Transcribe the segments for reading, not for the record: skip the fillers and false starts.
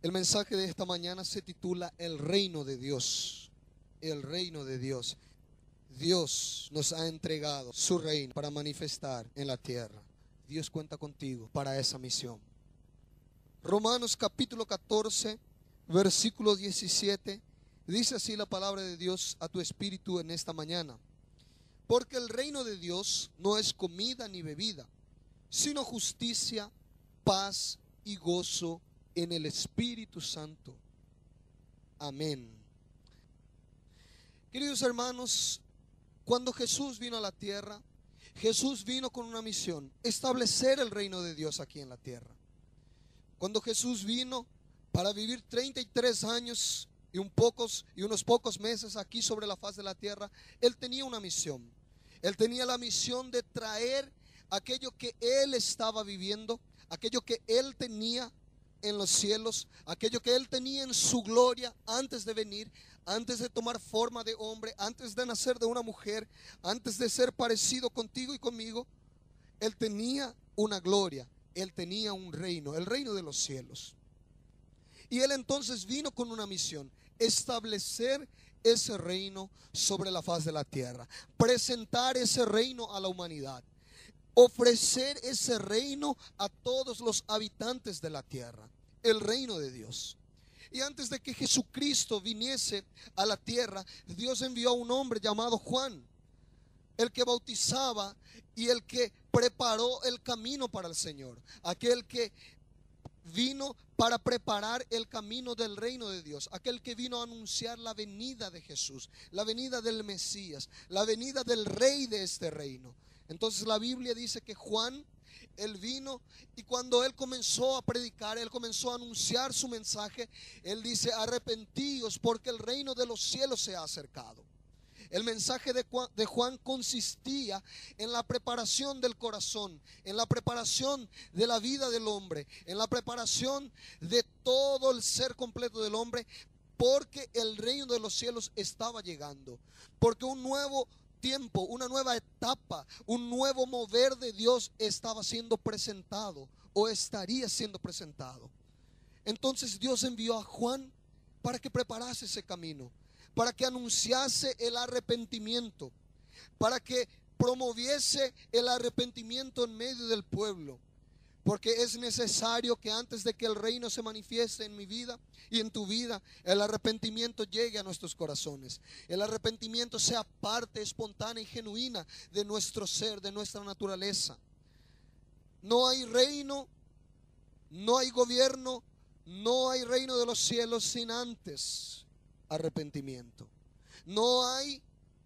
El mensaje de esta mañana se titula El reino de Dios. El reino de Dios. Dios nos ha entregado su reino para manifestar en la tierra. Dios cuenta contigo para esa misión. Romanos capítulo 14, versículo 17. Dice así la palabra de Dios a tu espíritu en esta mañana. Porque el reino de Dios no es comida ni bebida, sino justicia, paz y gozo en el Espíritu Santo. Amén. Queridos hermanos, cuando Jesús vino a la tierra, Jesús vino con una misión: establecer el reino de Dios aquí en la tierra. Cuando Jesús vino para vivir 33 años y unos pocos meses aquí sobre la faz de la tierra, Él tenía una misión. Él tenía la misión de traer aquello que Él estaba viviendo, aquello que Él tenía en los cielos, aquello que Él tenía en su gloria antes de venir, antes de tomar forma de hombre, antes de nacer de una mujer, antes de ser parecido contigo y conmigo. Él tenía una gloria, Él tenía un reino, el reino de los cielos. Y Él entonces vino con una misión: establecer ese reino sobre la faz de la tierra, presentar ese reino a la humanidad, ofrecer ese reino a todos los habitantes de la tierra, el reino de Dios. Y antes de que Jesucristo viniese a la tierra, Dios envió a un hombre llamado Juan, el que bautizaba y el que preparó el camino para el Señor, aquel que vino para preparar el camino del reino de Dios, aquel que vino a anunciar la venida de Jesús, la venida del Mesías, la venida del rey de este reino. Entonces la Biblia dice que Juan, él vino, y cuando él comenzó a predicar, él comenzó a anunciar su mensaje. Él dice: arrepentíos porque el reino de los cielos se ha acercado. El mensaje de Juan consistía en la preparación del corazón, en la preparación de la vida del hombre, en la preparación de todo el ser completo del hombre, porque el reino de los cielos estaba llegando, porque un nuevo tiempo, una nueva etapa, un nuevo mover de Dios estaba siendo presentado o estaría siendo presentado. Entonces Dios envió a Juan para que preparase ese camino, para que anunciase el arrepentimiento, para que promoviese el arrepentimiento en medio del pueblo. Porque es necesario que antes de que el reino se manifieste en mi vida y en tu vida, el arrepentimiento llegue a nuestros corazones. El arrepentimiento sea parte espontánea y genuina de nuestro ser, de nuestra naturaleza. No hay reino, no hay gobierno, no hay reino de los cielos sin antes arrepentimiento. No hay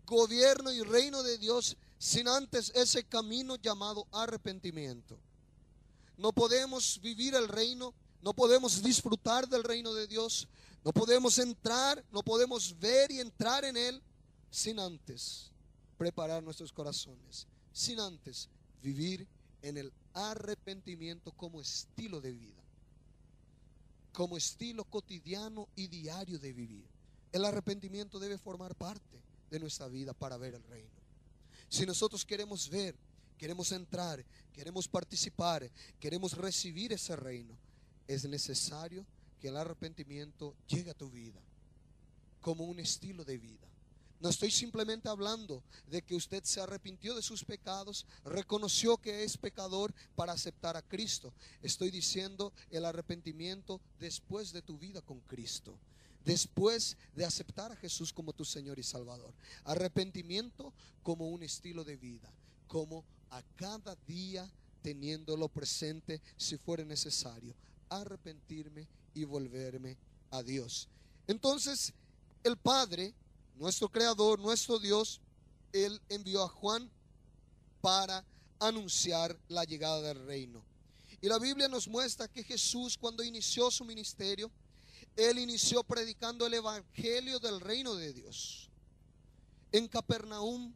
gobierno y reino de Dios sin antes ese camino llamado arrepentimiento. No podemos vivir el reino, no podemos disfrutar del reino de Dios, no podemos entrar, no podemos ver y entrar en Él sin antes preparar nuestros corazones, sin antes vivir en el arrepentimiento como estilo de vida, como estilo cotidiano y diario de vivir. El arrepentimiento debe formar parte de nuestra vida para ver el reino. Si nosotros queremos ver, queremos entrar, queremos participar, queremos recibir ese reino, es necesario que el arrepentimiento llegue a tu vida como un estilo de vida. No estoy simplemente hablando de que usted se arrepintió de sus pecados, reconoció que es pecador para aceptar a Cristo. Estoy diciendo el arrepentimiento después de tu vida con Cristo, después de aceptar a Jesús como tu Señor y Salvador. Arrepentimiento como un estilo de vida, como a cada día teniéndolo presente si fuera necesario, arrepentirme y volverme a Dios. Entonces el Padre, nuestro Creador, nuestro Dios, Él envió a Juan para anunciar la llegada del reino. Y la Biblia nos muestra que Jesús, cuando inició su ministerio, Él inició predicando el evangelio del reino de Dios. En Capernaum,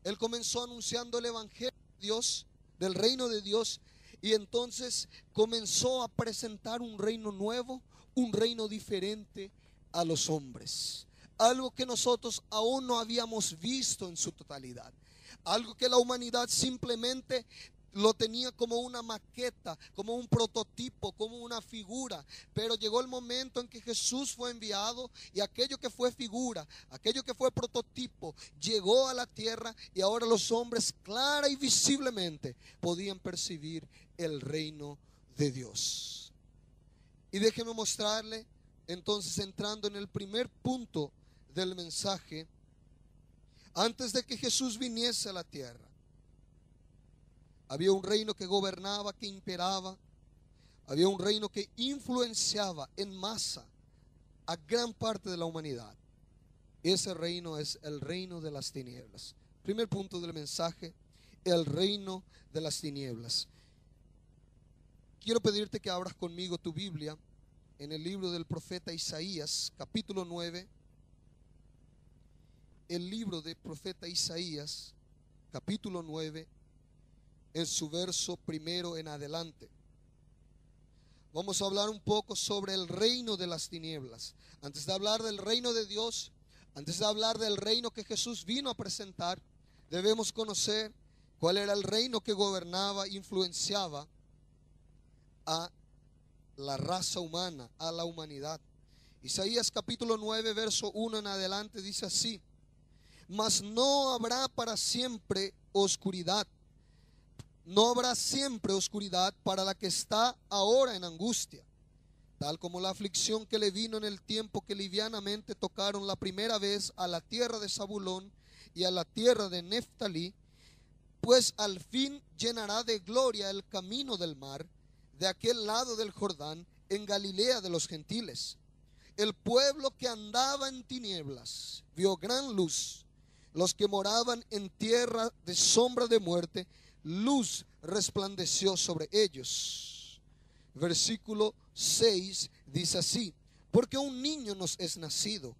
Él comenzó anunciando el evangelio de Dios, del reino de Dios, y entonces comenzó a presentar un reino nuevo, un reino diferente a los hombres. Algo que nosotros aún no habíamos visto en su totalidad. Algo que la humanidad simplemente lo tenía como una maqueta, como un prototipo, como una figura. Pero llegó el momento en que Jesús fue enviado y aquello que fue figura, aquello que fue prototipo, llegó a la tierra y ahora los hombres clara y visiblemente podían percibir el reino de Dios. Y déjeme mostrarle, entonces, entrando en el primer punto del mensaje, antes de que Jesús viniese a la tierra, había un reino que gobernaba, que imperaba. Había un reino que influenciaba en masa a gran parte de la humanidad. Ese reino es el reino de las tinieblas. Primer punto del mensaje, el reino de las tinieblas. Quiero pedirte que abras conmigo tu Biblia en el libro del profeta Isaías, capítulo 9. El libro del profeta Isaías, capítulo 9, en su verso primero en adelante. Vamos a hablar un poco sobre el reino de las tinieblas. Antes de hablar del reino de Dios, antes de hablar del reino que Jesús vino a presentar, debemos conocer cuál era el reino que gobernaba, influenciaba a la raza humana, a la humanidad. Isaías capítulo 9, verso 1 en adelante dice así: mas no habrá para siempre oscuridad. No habrá siempre oscuridad para la que está ahora en angustia, tal como la aflicción que le vino en el tiempo que livianamente tocaron la primera vez a la tierra de Zabulón y a la tierra de Neftalí, pues al fin llenará de gloria el camino del mar, de aquel lado del Jordán, en Galilea de los gentiles. El pueblo que andaba en tinieblas vio gran luz. Los que moraban en tierra de sombra de muerte, luz resplandeció sobre ellos. Versículo 6 dice así: porque un niño nos es nacido,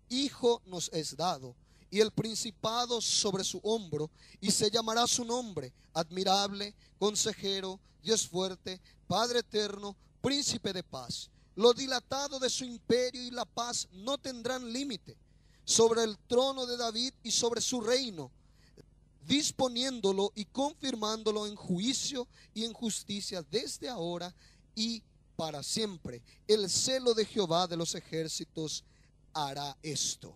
hijo nos es dado, y el principado sobre su hombro, y se llamará su nombre admirable, consejero, Dios fuerte, Padre eterno, príncipe de paz. Lo dilatado de su imperio y la paz no tendrán límite sobre el trono de David y sobre su reino, disponiéndolo y confirmándolo en juicio y en justicia desde ahora y para siempre. El celo de Jehová de los ejércitos hará esto.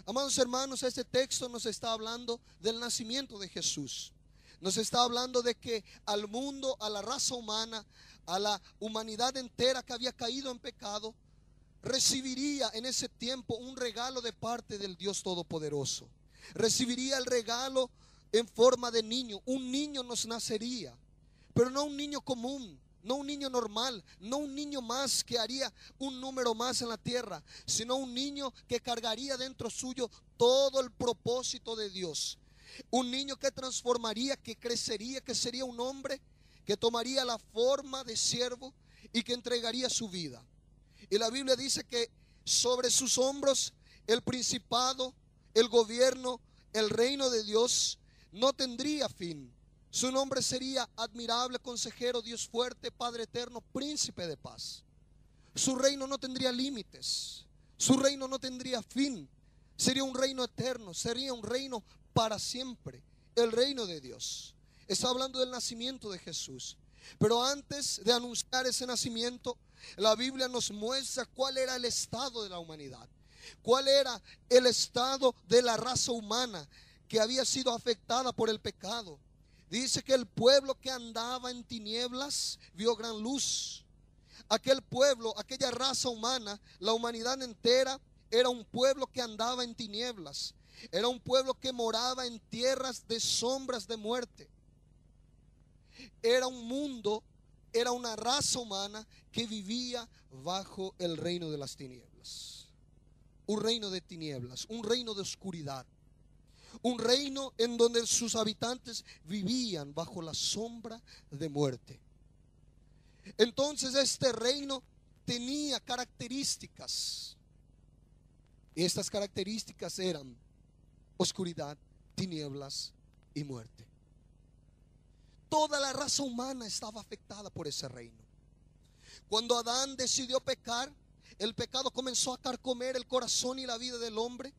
Amados hermanos, este texto nos está hablando del nacimiento de Jesús. Nos está hablando de que al mundo, a la raza humana, a la humanidad entera que había caído en pecado, recibiría en ese tiempo un regalo de parte del Dios Todopoderoso. Recibiría el regalo en forma de niño. Un niño nos nacería, pero no un niño común, no un niño normal, no un niño más que haría un número más en la tierra, sino un niño que cargaría dentro suyo todo el propósito de Dios. Un niño que transformaría, que crecería, que sería un hombre que tomaría la forma de siervo y que entregaría su vida. Y la Biblia dice que sobre sus hombros el principado, el gobierno, el reino de Dios no tendría fin. Su nombre sería admirable, consejero, Dios fuerte, Padre eterno, príncipe de paz. Su reino no tendría límites. Su reino no tendría fin. Sería un reino eterno, sería un reino para siempre. El reino de Dios. Está hablando del nacimiento de Jesús. Pero antes de anunciar ese nacimiento, la Biblia nos muestra cuál era el estado de la humanidad. Cuál era el estado de la raza humana que había sido afectada por el pecado. Dice que el pueblo que andaba en tinieblas vio gran luz. Aquel pueblo, aquella raza humana, la humanidad entera, era un pueblo que andaba en tinieblas. Era un pueblo que moraba en tierras de sombras de muerte. Era un mundo, era una raza humana que vivía bajo el reino de las tinieblas. Un reino de tinieblas, un reino de oscuridad. Un reino en donde sus habitantes vivían bajo la sombra de muerte. Entonces este reino tenía características. Y estas características eran oscuridad, tinieblas y muerte. Toda la raza humana estaba afectada por ese reino. Cuando Adán decidió pecar, el pecado comenzó a carcomer el corazón y la vida del hombre.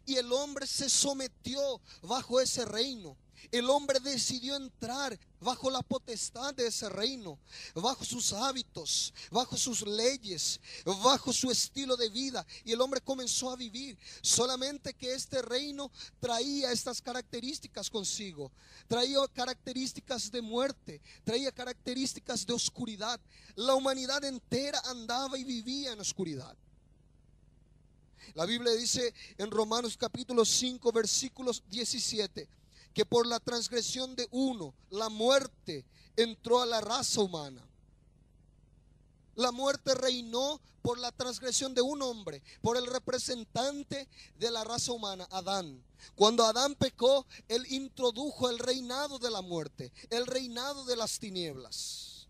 Y el hombre se sometió bajo ese reino. El hombre decidió entrar bajo la potestad de ese reino, bajo sus hábitos, bajo sus leyes, bajo su estilo de vida. Y el hombre comenzó a vivir. Solamente que este reino traía estas características consigo. Traía características de muerte, traía características de oscuridad. La humanidad entera andaba y vivía en oscuridad. La Biblia dice en Romanos capítulo 5 versículos 17 que por la transgresión de uno la muerte entró a la raza humana. La muerte reinó por la transgresión de un hombre, por el representante de la raza humana, Adán. Cuando Adán pecó, él introdujo el reinado de la muerte, el reinado de las tinieblas.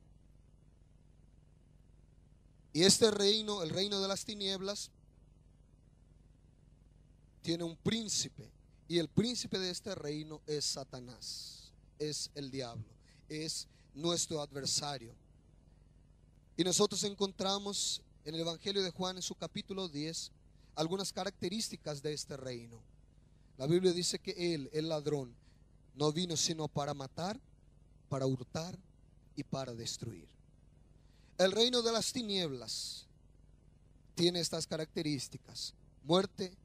Y este reino, el reino de las tinieblas, tiene un príncipe. Y el príncipe de este reino es Satanás, es el diablo, es nuestro adversario. Y nosotros encontramos en el Evangelio de Juan, en su capítulo 10, algunas características de este reino. La Biblia dice que él, el ladrón, no vino sino para matar, para hurtar y para destruir. El reino de las tinieblas tiene estas características: muerte,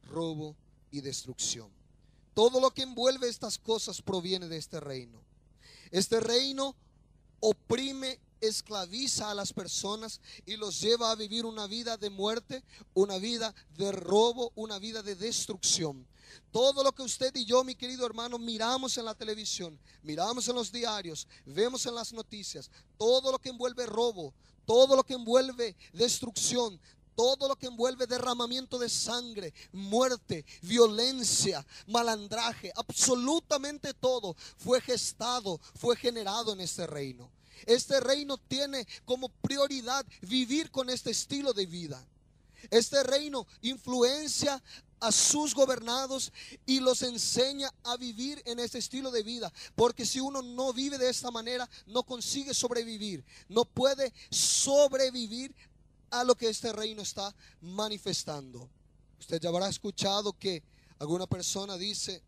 robo y destrucción. Todo lo que envuelve estas cosas proviene de este reino. Este reino oprime, esclaviza a las personas y los lleva a vivir una vida de muerte, una vida de robo, una vida de destrucción. Todo lo que usted y yo, mi querido hermano, miramos en la televisión, miramos en los diarios, vemos en las noticias, todo lo que envuelve robo, todo lo que envuelve destrucción, todo lo que envuelve derramamiento de sangre, muerte, violencia, malandraje, absolutamente todo fue gestado, fue generado en este reino. Este reino tiene como prioridad vivir con este estilo de vida. Este reino influencia a sus gobernados y los enseña a vivir en este estilo de vida, porque si uno no vive de esta manera, no consigue sobrevivir, no puede sobrevivir a lo que este reino está manifestando. Usted ya habrá escuchado que alguna persona dice: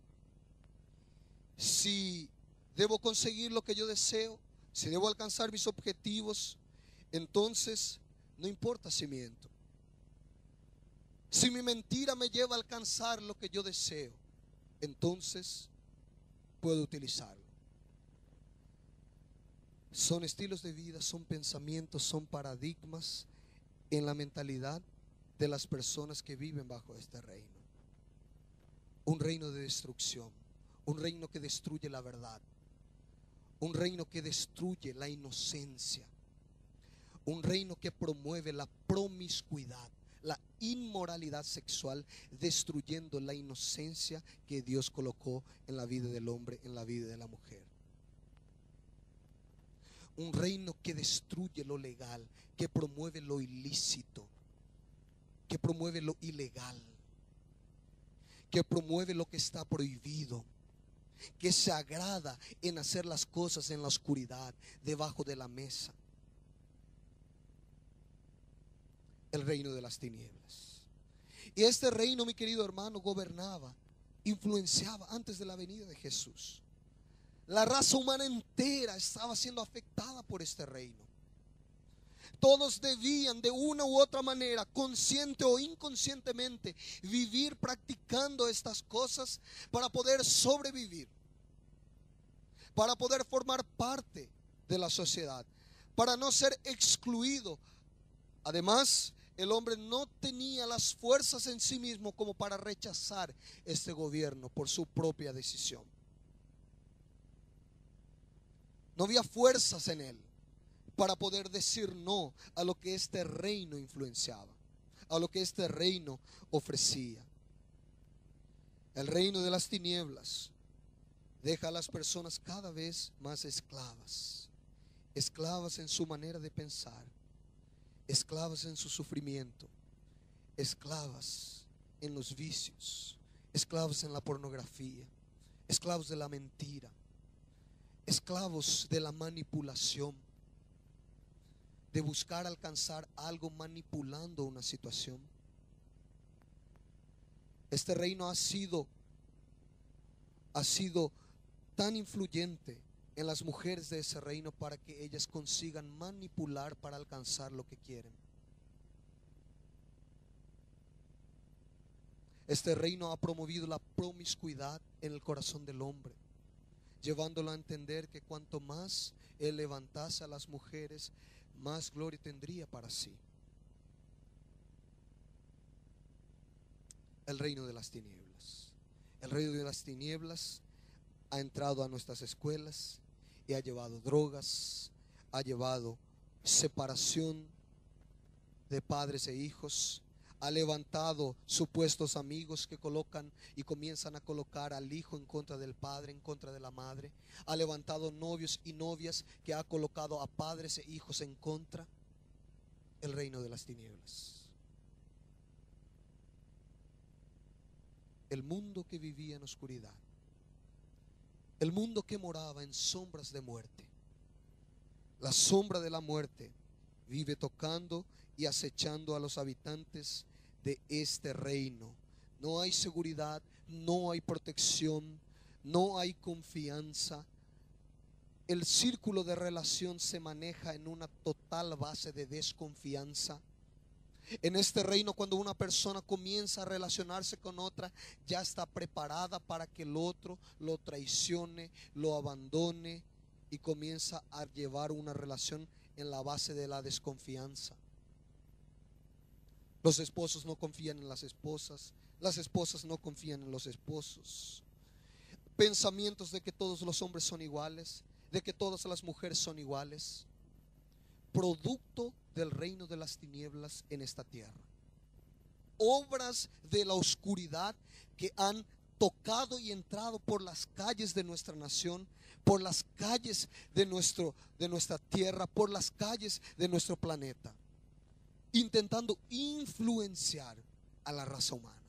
si debo conseguir lo que yo deseo, si debo alcanzar mis objetivos, entonces no importa si miento. Si mi mentira me lleva a alcanzar lo que yo deseo, entonces puedo utilizarlo. Son estilos de vida, son pensamientos, son paradigmas en la mentalidad de las personas que viven bajo este reino. Un reino de destrucción, un reino que destruye la verdad, un reino que destruye la inocencia, un reino que promueve la promiscuidad, la inmoralidad sexual, destruyendo la inocencia que Dios colocó en la vida del hombre, en la vida de la mujer. Un reino que destruye lo legal, que promueve lo ilícito, que promueve lo ilegal, que promueve lo que está prohibido, que se agrada en hacer las cosas en la oscuridad, debajo de la mesa. El reino de las tinieblas. Y este reino, mi querido hermano, gobernaba, influenciaba antes de la venida de Jesús. La raza humana entera estaba siendo afectada por este reino. Todos debían de una u otra manera, consciente o inconscientemente, vivir practicando estas cosas para poder sobrevivir, para poder formar parte de la sociedad, para no ser excluido. Además, el hombre no tenía las fuerzas en sí mismo como para rechazar este gobierno por su propia decisión. No había fuerzas en él para poder decir no a lo que este reino influenciaba, a lo que este reino ofrecía. El reino de las tinieblas deja a las personas cada vez más esclavas, esclavas en su manera de pensar, esclavas en su sufrimiento, esclavas en los vicios, esclavos en la pornografía, esclavos de la mentira, esclavos de la manipulación, de buscar alcanzar algo manipulando una situación. Este reino ha sido tan influyente en las mujeres de ese reino para que ellas consigan manipular para alcanzar lo que quieren. Este reino ha promovido la promiscuidad en el corazón del hombre, llevándolo a entender que cuanto más él levantase a las mujeres, más gloria tendría para sí. El reino de las tinieblas. El reino de las tinieblas ha entrado a nuestras escuelas y ha llevado drogas, ha llevado separación de padres e hijos, ha levantado supuestos amigos que colocan y comienzan a colocar al hijo en contra del padre, en contra de la madre. Ha levantado novios y novias que ha colocado a padres e hijos en contra. El reino de las tinieblas. El mundo que vivía en oscuridad, el mundo que moraba en sombras de muerte. La sombra de la muerte vive tocando y acechando a los habitantes de este reino. No hay seguridad, no hay protección, no hay confianza. El círculo de relación se maneja en una total base de desconfianza. En este reino, cuando una persona comienza a relacionarse con otra, ya está preparada para que el otro lo traicione, lo abandone y comienza a llevar una relación en la base de la desconfianza. Los esposos no confían en las esposas no confían en los esposos. Pensamientos de que todos los hombres son iguales, de que todas las mujeres son iguales, producto del reino de las tinieblas en esta tierra. Obras de la oscuridad que han tocado y entrado por las calles de nuestra nación, por las calles de nuestra tierra, por las calles de nuestro planeta, intentando influenciar a la raza humana.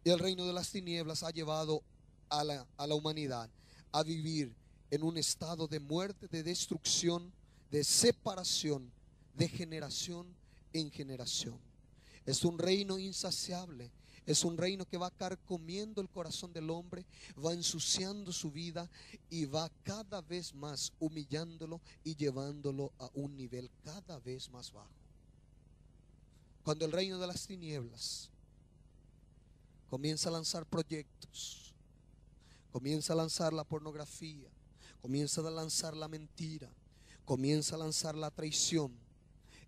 Y el reino de las tinieblas ha llevado a la humanidad a vivir en un estado de muerte, de destrucción, de separación, de generación en generación. Es un reino insaciable. Es un reino que va carcomiendo el corazón del hombre, va ensuciando su vida y va cada vez más humillándolo y llevándolo a un nivel cada vez más bajo. Cuando el reino de las tinieblas comienza a lanzar proyectos, comienza a lanzar la pornografía, comienza a lanzar la mentira, comienza a lanzar la traición,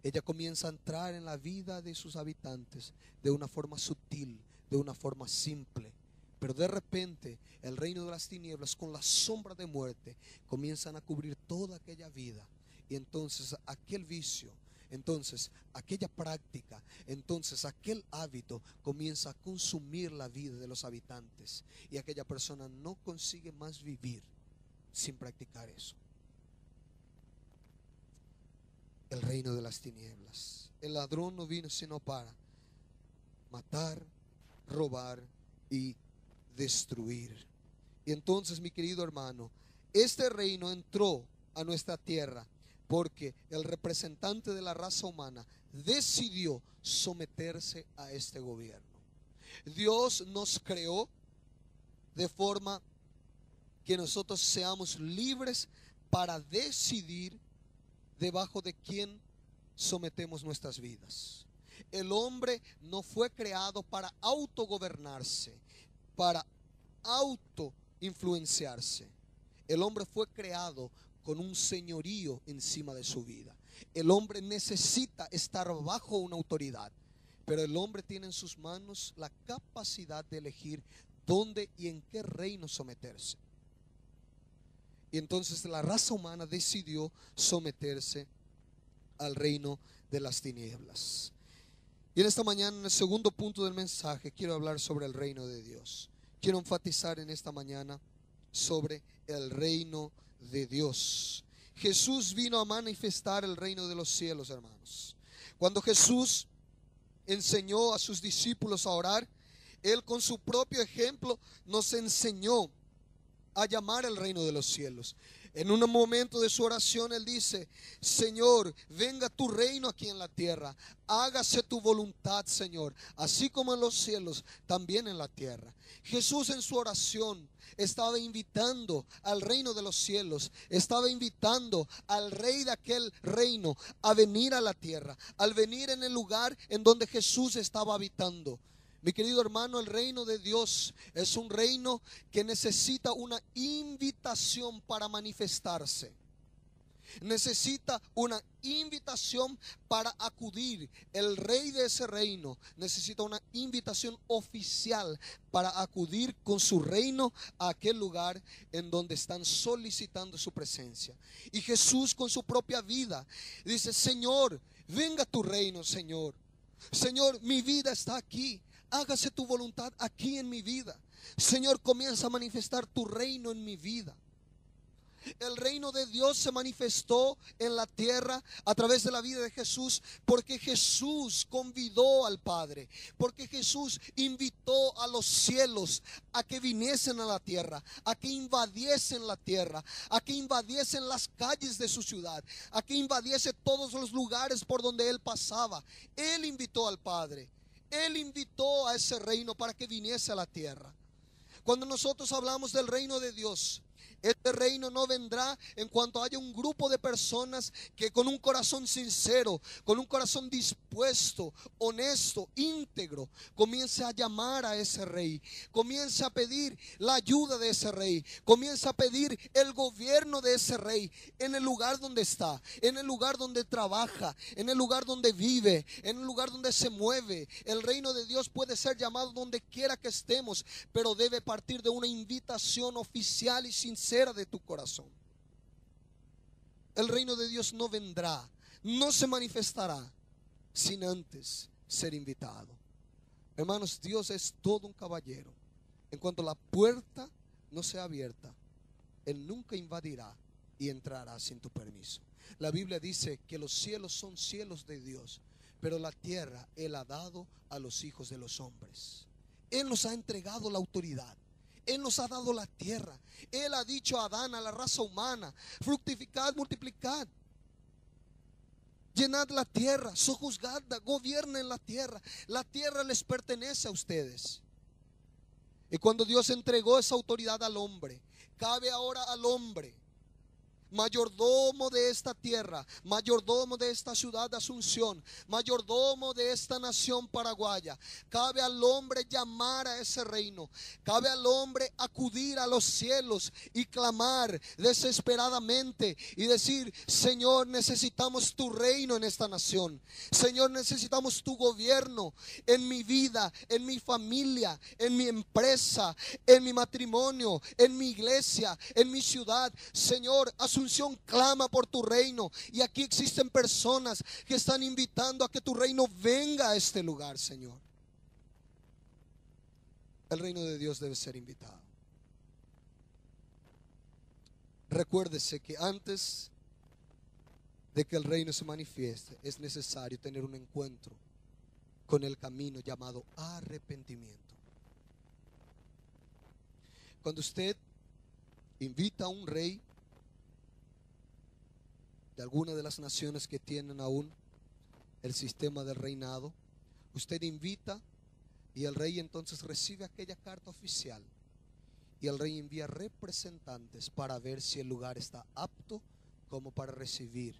ella comienza a entrar en la vida de sus habitantes de una forma sutil, de una forma simple. Pero de repente el reino de las tinieblas, con la sombra de muerte, comienzan a cubrir toda aquella vida. Y entonces aquel vicio, entonces aquella práctica, entonces aquel hábito comienza a consumir la vida de los habitantes. Y aquella persona no consigue más vivir sin practicar eso. El reino de las tinieblas. El ladrón no vino sino para matar, robar y destruir. Y entonces, mi querido hermano, este reino entró a nuestra tierra porque el representante de la raza humana decidió someterse a este gobierno. Dios nos creó de forma que nosotros seamos libres para decidir debajo de quién sometemos nuestras vidas. El hombre no fue creado para autogobernarse, para autoinfluenciarse. El hombre fue creado con un señorío encima de su vida. El hombre necesita estar bajo una autoridad, pero el hombre tiene en sus manos la capacidad de elegir dónde y en qué reino someterse. Y entonces la raza humana decidió someterse al reino de las tinieblas. Y en esta mañana, en el segundo punto del mensaje, quiero hablar sobre el reino de Dios. Quiero enfatizar en esta mañana sobre el reino de Dios. Jesús vino a manifestar el reino de los cielos, hermanos. Cuando Jesús enseñó a sus discípulos a orar, Él con su propio ejemplo nos enseñó a llamar el reino de los cielos. En un momento de su oración él dice: Señor, venga tu reino aquí en la tierra, hágase tu voluntad, Señor, así como en los cielos, también en la tierra. Jesús en su oración estaba invitando al reino de los cielos, estaba invitando al rey de aquel reino a venir a la tierra, al venir en el lugar en donde Jesús estaba habitando. Mi querido hermano, el reino de Dios es un reino que necesita una invitación para manifestarse. Necesita una invitación para acudir. El rey de ese reino necesita una invitación oficial para acudir con su reino a aquel lugar en donde están solicitando su presencia. Y Jesús con su propia vida dice: Señor, venga tu reino, Señor. Señor, mi vida está aquí. Hágase tu voluntad aquí en mi vida. Señor, comienza a manifestar tu reino en mi vida. El reino de Dios se manifestó en la tierra a través de la vida de Jesús, porque Jesús convidó al Padre, porque Jesús invitó a los cielos a que viniesen a la tierra, a que invadiesen la tierra, a que invadiesen las calles de su ciudad, a que invadiese todos los lugares por donde Él pasaba. Él invitó al Padre, Él invitó a ese reino para que viniese a la tierra. Cuando nosotros hablamos del reino de Dios, este reino no vendrá en cuanto haya un grupo de personas que con un corazón sincero, con un corazón dispuesto, honesto, íntegro, comience a llamar a ese rey, comience a pedir la ayuda de ese rey, comience a pedir el gobierno de ese rey en el lugar donde está, en el lugar donde trabaja, en el lugar donde vive, en el lugar donde se mueve. El reino de Dios puede ser llamado donde quiera que estemos, pero debe partir de una invitación oficial y sincera de tu corazón. El reino de Dios no vendrá, no se manifestará sin antes ser invitado. Hermanos, Dios es todo un caballero. En cuanto la puerta no sea abierta, Él nunca invadirá y entrará sin tu permiso. La Biblia dice que los cielos son cielos de Dios, pero la tierra Él ha dado a los hijos de los hombres. Él nos ha entregado la autoridad. Él nos ha dado la tierra. Él ha dicho a Adán, a la raza humana: fructificad, multiplicad, llenad la tierra, sojuzgadla, gobiernen la tierra. La tierra les pertenece a ustedes. Y cuando Dios entregó esa autoridad al hombre, cabe ahora al hombre, mayordomo de esta tierra, mayordomo de esta ciudad de Asunción, mayordomo de esta nación paraguaya. Cabe al hombre llamar a ese reino. Cabe al hombre acudir a los cielos y clamar desesperadamente y decir: Señor, necesitamos tu reino en esta nación. Señor, necesitamos tu gobierno en mi vida, en mi familia, en mi empresa, en mi matrimonio, en mi iglesia, en mi ciudad. Señor, Asunción clama por tu reino, y aquí existen personas que están invitando a que tu reino venga a este lugar, Señor. El reino de Dios debe ser invitado. Recuérdese que antes de que el reino se manifieste, es necesario tener un encuentro con el camino llamado arrepentimiento. Cuando usted invita a un rey de alguna de las naciones que tienen aún el sistema del reinado, usted invita y el rey entonces recibe aquella carta oficial, y el rey envía representantes para ver si el lugar está apto como para recibir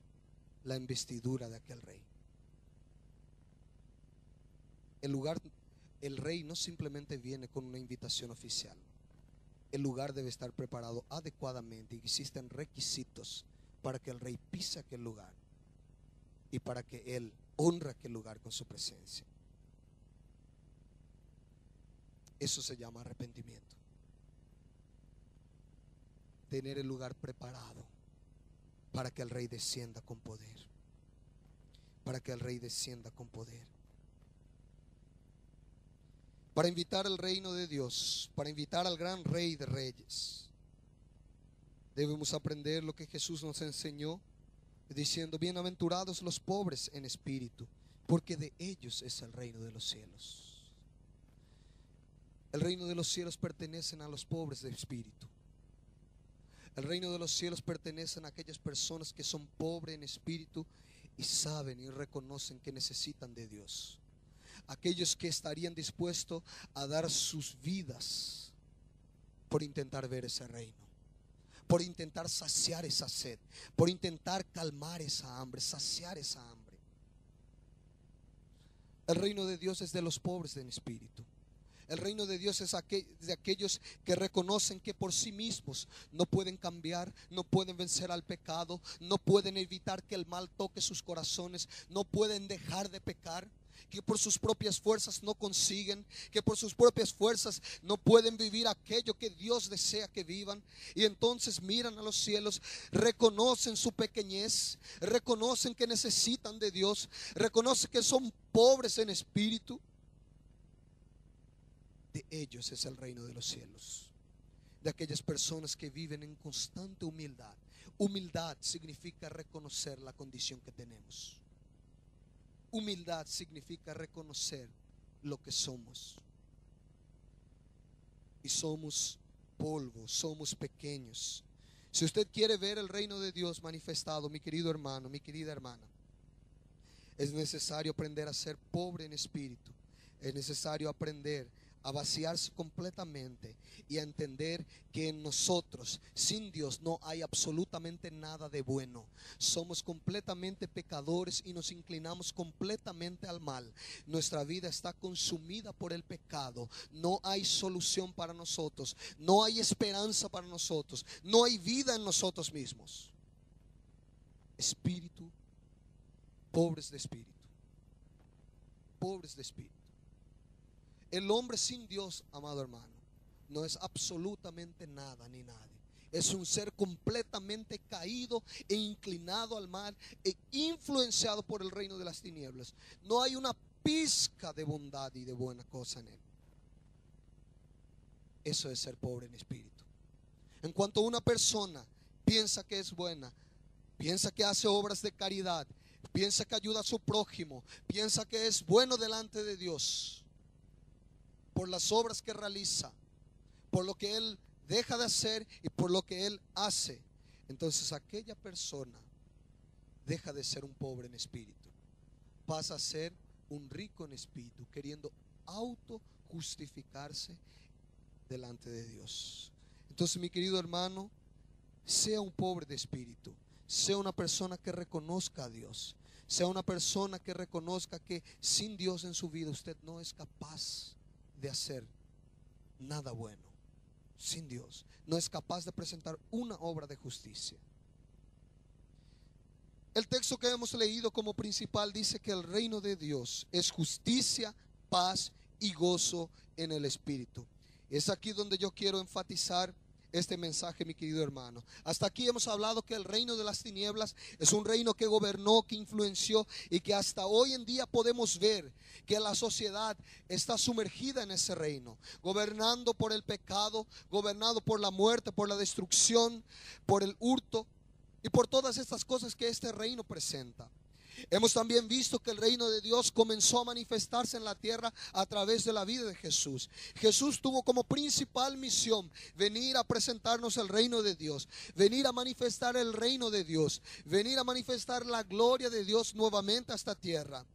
la investidura de aquel rey. El rey no simplemente viene con una invitación oficial. El lugar debe estar preparado adecuadamente, y existen requisitos para que el rey pise aquel lugar y para que él honre aquel lugar con su presencia. Eso se llama arrepentimiento. Tener el lugar preparado para que el rey descienda con poder. Para que el rey descienda con poder. Para invitar al reino de Dios, para invitar al gran Rey de Reyes, debemos aprender lo que Jesús nos enseñó, diciendo: bienaventurados los pobres en espíritu, porque de ellos es el reino de los cielos. El reino de los cielos pertenecen a los pobres de espíritu. El reino de los cielos pertenece a aquellas personas que son pobres en espíritu y saben y reconocen que necesitan de Dios. Aquellos que estarían dispuestos a dar sus vidas por intentar ver ese reino, por intentar saciar esa sed, por intentar calmar esa hambre, saciar esa hambre. El reino de Dios es de los pobres en espíritu. El reino de Dios es de aquellos que reconocen que por sí mismos no pueden cambiar, no pueden vencer al pecado, no pueden evitar que el mal toque sus corazones, no pueden dejar de pecar, que por sus propias fuerzas no consiguen, que por sus propias fuerzas no pueden vivir aquello que Dios desea que vivan. Y entonces miran a los cielos, reconocen su pequeñez, reconocen que necesitan de Dios, reconocen que son pobres en espíritu. De ellos es el reino de los cielos, de aquellas personas que viven en constante humildad. Humildad significa reconocer la condición que tenemos. Humildad significa reconocer lo que somos. Y somos polvo, somos pequeños. Si usted quiere ver el reino de Dios manifestado, mi querido hermano, mi querida hermana, es necesario aprender a ser pobre en espíritu. Es necesario aprender a vaciarse completamente y a entender que en nosotros, sin Dios, no hay absolutamente nada de bueno. Somos completamente pecadores y nos inclinamos completamente al mal. Nuestra vida está consumida por el pecado. No hay solución para nosotros, no hay esperanza para nosotros, no hay vida en nosotros mismos. Espíritu, pobres de espíritu, pobres de espíritu. El hombre sin Dios, amado hermano, no es absolutamente nada ni nadie. Es un ser completamente caído e inclinado al mal e influenciado por el reino de las tinieblas. No hay una pizca de bondad y de buena cosa en él. Eso es ser pobre en espíritu. En cuanto una persona piensa que es buena, piensa que hace obras de caridad, piensa que ayuda a su prójimo, piensa que es bueno delante de Dios, por las obras que realiza, por lo que él deja de hacer y por lo que él hace, entonces aquella persona deja de ser un pobre en espíritu, pasa a ser un rico en espíritu, queriendo autojustificarse delante de Dios. Entonces, mi querido hermano, sea un pobre de espíritu, sea una persona que reconozca a Dios, sea una persona que reconozca que sin Dios en su vida usted no es capaz de hacer nada bueno. Sin Dios no es capaz de presentar una obra de justicia. El texto que hemos leído como principal dice que el reino de Dios es justicia, paz y gozo en el Espíritu. Es aquí donde yo quiero enfatizar este mensaje, mi querido hermano. Hasta aquí hemos hablado que el reino de las tinieblas es un reino que gobernó, que influenció y que hasta hoy en día podemos ver que la sociedad está sumergida en ese reino, gobernando por el pecado, gobernado por la muerte, por la destrucción, por el hurto y por todas estas cosas que este reino presenta. Hemos también visto que el reino de Dios comenzó a manifestarse en la tierra a través de la vida de Jesús. Jesús tuvo como principal misión venir a presentarnos el reino de Dios, venir a manifestar el reino de Dios, venir a manifestar la gloria de Dios nuevamente a esta tierra.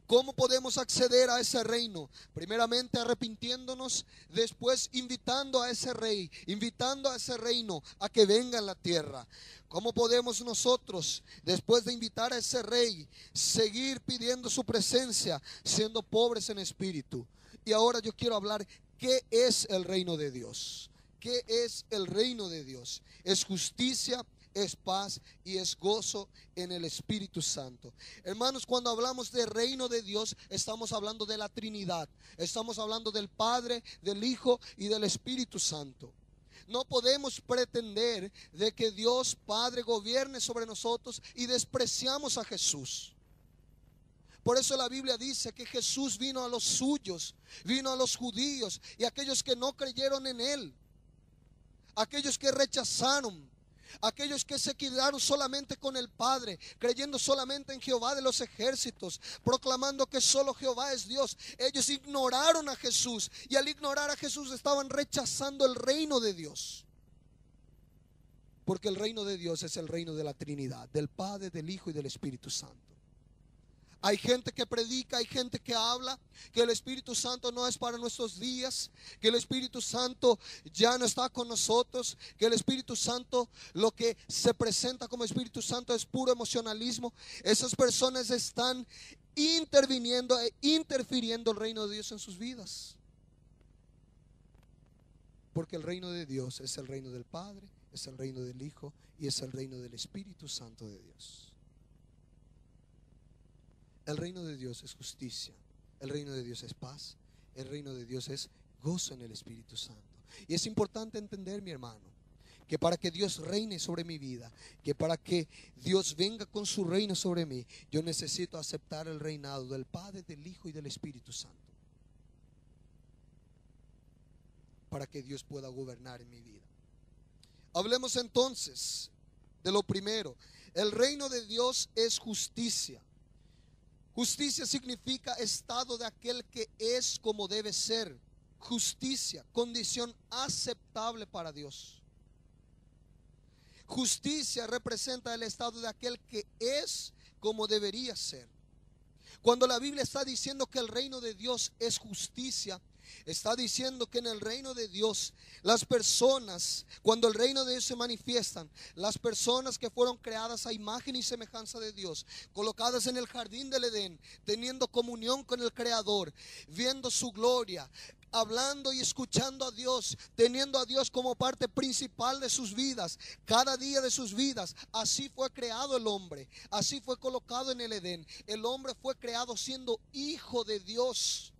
¿Cómo podemos acceder a ese reino? Primeramente arrepintiéndonos, después invitando a ese rey, invitando a ese reino a que venga en la tierra. ¿Cómo podemos nosotros, después de invitar a ese rey, seguir pidiendo su presencia, siendo pobres en espíritu? Y ahora yo quiero hablar, ¿qué es el reino de Dios? ¿Qué es el reino de Dios? Es justicia, es paz y es gozo en el Espíritu Santo. Hermanos, cuando hablamos de reino de Dios, estamos hablando de la Trinidad. Estamos hablando del Padre, del Hijo y del Espíritu Santo. No podemos pretender de que Dios Padre gobierne sobre nosotros y despreciamos a Jesús. Por eso la Biblia dice que Jesús vino a los suyos, vino a los judíos y a aquellos que no creyeron en Él, aquellos que rechazaron, aquellos que se quedaron solamente con el Padre, creyendo solamente en Jehová de los ejércitos, proclamando que solo Jehová es Dios. Ellos ignoraron a Jesús y al ignorar a Jesús estaban rechazando el reino de Dios. Porque el reino de Dios es el reino de la Trinidad, del Padre, del Hijo y del Espíritu Santo. Hay gente que predica, hay gente que habla que el Espíritu Santo no es para nuestros días, que el Espíritu Santo ya no está con nosotros, que el Espíritu Santo, lo que se presenta como Espíritu Santo es puro emocionalismo. Esas personas están interviniendo e interfiriendo el reino de Dios en sus vidas. Porque el reino de Dios es el reino del Padre, es el reino del Hijo y es el reino del Espíritu Santo de Dios. El reino de Dios es justicia, el reino de Dios es paz, el reino de Dios es gozo en el Espíritu Santo. Y es importante entender, mi hermano, que para que Dios reine sobre mi vida, que para que Dios venga con su reino sobre mí, yo necesito aceptar el reinado del Padre, del Hijo y del Espíritu Santo, para que Dios pueda gobernar en mi vida. Hablemos entonces de lo primero. El reino de Dios es justicia. Justicia significa estado de aquel que es como debe ser. Justicia, condición aceptable para Dios. Justicia representa el estado de aquel que es como debería ser. Cuando la Biblia está diciendo que el reino de Dios es justicia, está diciendo que en el reino de Dios las personas, cuando el reino de Dios se manifiestan, las personas que fueron creadas a imagen y semejanza de Dios, colocadas en el jardín del Edén, teniendo comunión con el Creador, viendo su gloria, hablando y escuchando a Dios, teniendo a Dios como parte principal de sus vidas, cada día de sus vidas. Así fue creado el hombre, así fue colocado en el Edén. El hombre fue creado siendo hijo de Dios.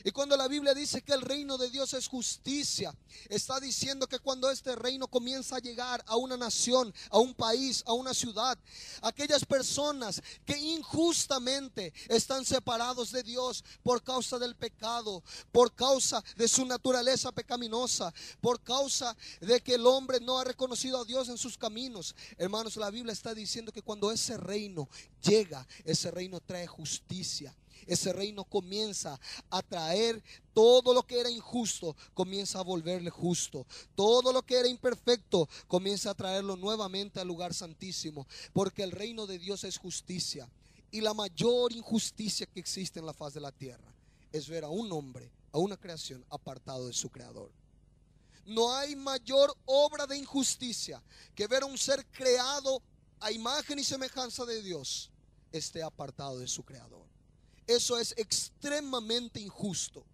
Y cuando la Biblia dice que el reino de Dios es justicia, está diciendo que cuando este reino comienza a llegar a una nación, a un país, a una ciudad, aquellas personas que injustamente están separados de Dios por causa del pecado, por causa de su naturaleza pecaminosa, por causa de que el hombre no ha reconocido a Dios en sus caminos. Hermanos, la Biblia está diciendo que cuando ese reino llega, ese reino trae justicia. Ese reino comienza a traer todo lo que era injusto, comienza a volverle justo. Todo lo que era imperfecto, comienza a traerlo nuevamente al lugar santísimo. Porque el reino de Dios es justicia. Y la mayor injusticia que existe en la faz de la tierra es ver a un hombre, a una creación apartado de su creador. No hay mayor obra de injusticia que ver a un ser creado a imagen y semejanza de Dios esté apartado de su creador. Eso es extremadamente injusto,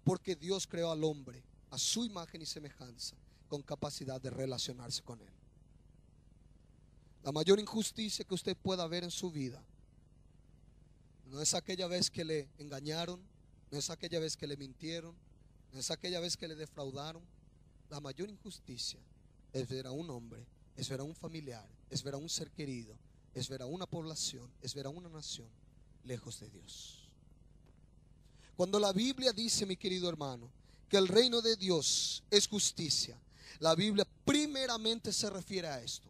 porque Dios creó al hombre a su imagen y semejanza, con capacidad de relacionarse con él. La mayor injusticia que usted pueda ver en su vida no es aquella vez que le engañaron, no es aquella vez que le mintieron, no es aquella vez que le defraudaron. La mayor injusticia es ver a un hombre, es ver a un familiar, es ver a un ser querido, es ver a una población, es ver a una nación lejos de Dios. Cuando la Biblia dice, mi querido hermano, que el reino de Dios es justicia, la Biblia primeramente se refiere a esto.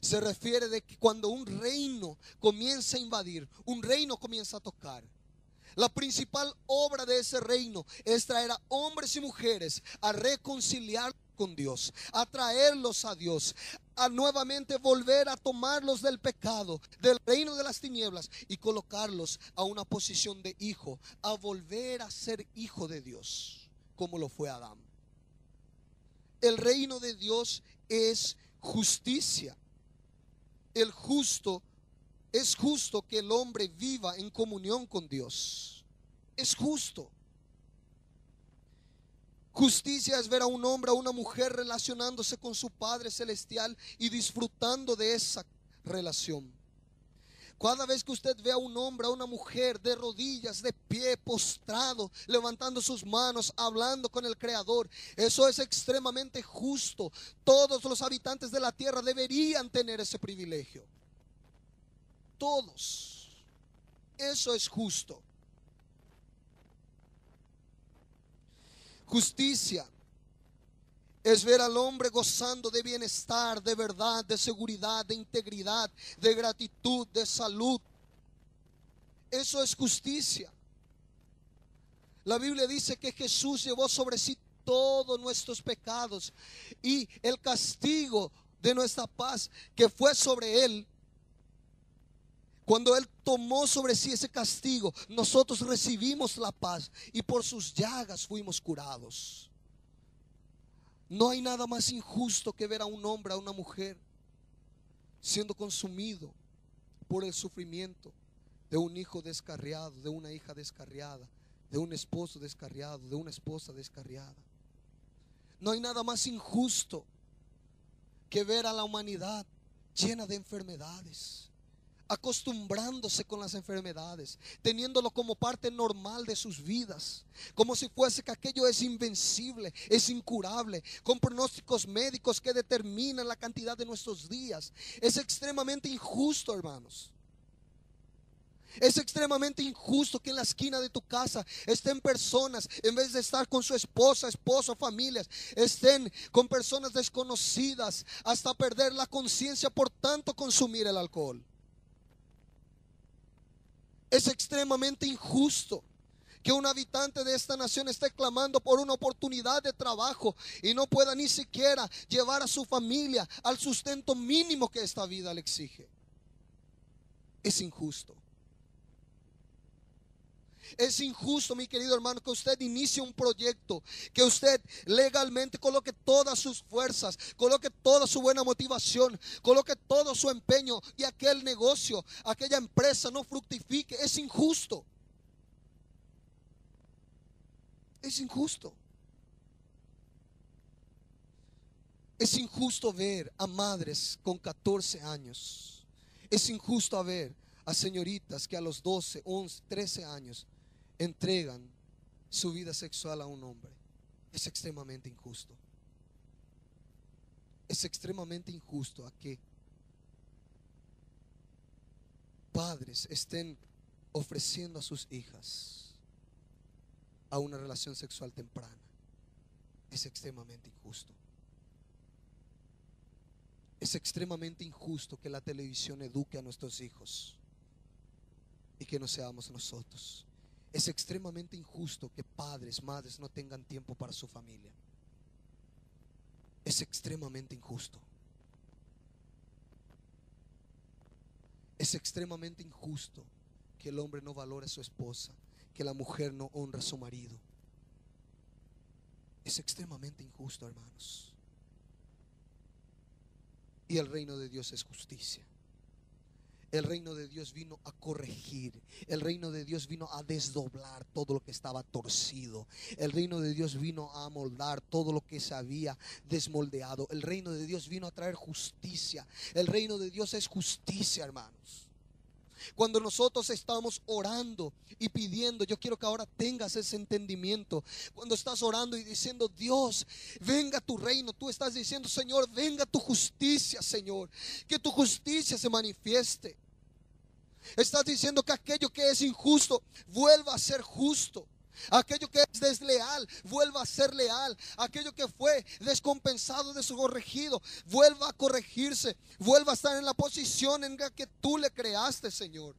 Se refiere de que cuando un reino comienza a invadir, un reino comienza a tocar, la principal obra de ese reino es traer a hombres y mujeres a reconciliar con Dios, a traerlos a Dios, a nuevamente volver a tomarlos del pecado, del reino de las tinieblas, y colocarlos a una posición de hijo, a volver a ser hijo de Dios, como lo fue Adán. El reino de Dios es justicia. El justo es justo que el hombre viva en comunión con Dios. Es justo. Justicia es ver a un hombre, a una mujer relacionándose con su Padre Celestial y disfrutando de esa relación. Cada vez que usted ve a un hombre, a una mujer de rodillas, de pie, postrado, levantando sus manos, hablando con el Creador, eso es extremadamente justo. Todos los habitantes de la tierra deberían tener ese privilegio. Todos. Eso es justo. Justicia es ver al hombre gozando de bienestar, de verdad, de seguridad, de integridad, de gratitud, de salud. Eso es justicia. La Biblia dice que Jesús llevó sobre sí todos nuestros pecados, y el castigo de nuestra paz que fue sobre Él. Cuando Él tomó sobre sí ese castigo, nosotros recibimos la paz y por sus llagas fuimos curados. No hay nada más injusto que ver a un hombre, a una mujer siendo consumido por el sufrimiento de un hijo descarriado, de una hija descarriada, de un esposo descarriado, de una esposa descarriada. No hay nada más injusto que ver a la humanidad llena de enfermedades, acostumbrándose con las enfermedades, teniéndolo como parte normal de sus vidas, como si fuese que aquello es invencible, es incurable, con pronósticos médicos que determinan la cantidad de nuestros días. Es extremadamente injusto, hermanos. Es extremadamente injusto que en la esquina de tu casa estén personas, en vez de estar con su esposa, esposo, familias, estén con personas desconocidas hasta perder la conciencia por tanto consumir el alcohol. Es extremadamente injusto que un habitante de esta nación esté clamando por una oportunidad de trabajo y no pueda ni siquiera llevar a su familia al sustento mínimo que esta vida le exige. Es injusto. Es injusto, mi querido hermano, que usted inicie un proyecto, que usted legalmente coloque todas sus fuerzas, coloque toda su buena motivación, coloque todo su empeño, y aquel negocio, aquella empresa no fructifique. Es injusto. Es injusto. Es injusto ver a madres con 14 años. Es injusto ver a señoritas que a los 12, 11, 13 años entregan su vida sexual a un hombre. Es extremadamente injusto. Es extremadamente injusto a que padres estén ofreciendo a sus hijas a una relación sexual temprana. Es extremadamente injusto. Es extremadamente injusto que la televisión eduque a nuestros hijos y que no seamos nosotros. Es extremadamente injusto que padres, madres no tengan tiempo para su familia. Es extremadamente injusto. Es extremadamente injusto que el hombre no valore a su esposa, que la mujer no honra a su marido. Es extremadamente injusto, hermanos. Y el reino de Dios es justicia. El reino de Dios vino a corregir. El reino de Dios vino a desdoblar todo lo que estaba torcido. El reino de Dios vino a amoldar todo lo que se había desmoldeado. El reino de Dios vino a traer justicia. El reino de Dios es justicia, hermanos. Cuando nosotros estamos orando y pidiendo, yo quiero que ahora tengas ese entendimiento. Cuando estás orando y diciendo: Dios, venga tu reino, tú estás diciendo: Señor, venga tu justicia, Señor, que tu justicia se manifieste. Estás diciendo que aquello que es injusto vuelva a ser justo. Aquello que es desleal vuelva a ser leal. Aquello que fue descompensado, descorregido, vuelva a corregirse, vuelva a estar en la posición en la que tú le creaste, Señor.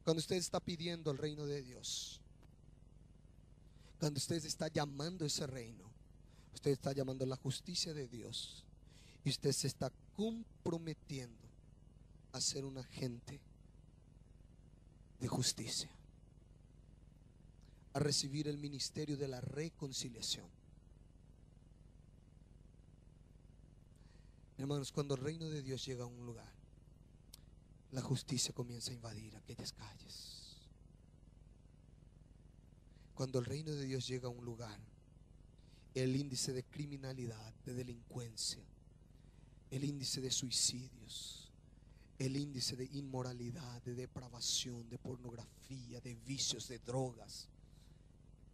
Cuando usted está pidiendo el reino de Dios, cuando usted está llamando ese reino, usted está llamando la justicia de Dios, y usted se está comprometiendo a ser un agente de justicia, a recibir el ministerio de la reconciliación. Hermanos, cuando el reino de Dios llega a un lugar, la justicia comienza a invadir aquellas calles. Cuando el reino de Dios llega a un lugar, el índice de criminalidad, de delincuencia, el índice de suicidios, el índice de inmoralidad, de depravación, de pornografía, de vicios, de drogas,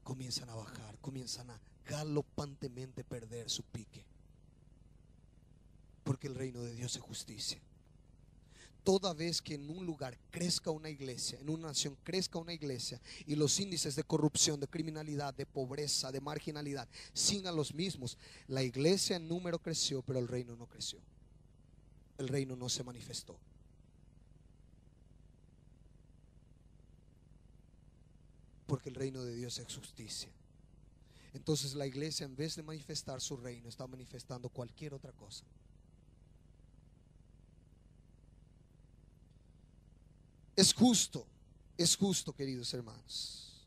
comienzan a bajar, comienzan a galopantemente perder su pique. Porque el reino de Dios es justicia. Toda vez que en un lugar crezca una iglesia, en una nación crezca una iglesia, y los índices de corrupción, de criminalidad, de pobreza, de marginalidad sigan los mismos, la iglesia en número creció, pero el reino no creció. El reino no se manifestó. Porque el reino de Dios es justicia. entonces la iglesia, en vez de manifestar su reino, está manifestando cualquier otra cosa. Es justo, queridos hermanos.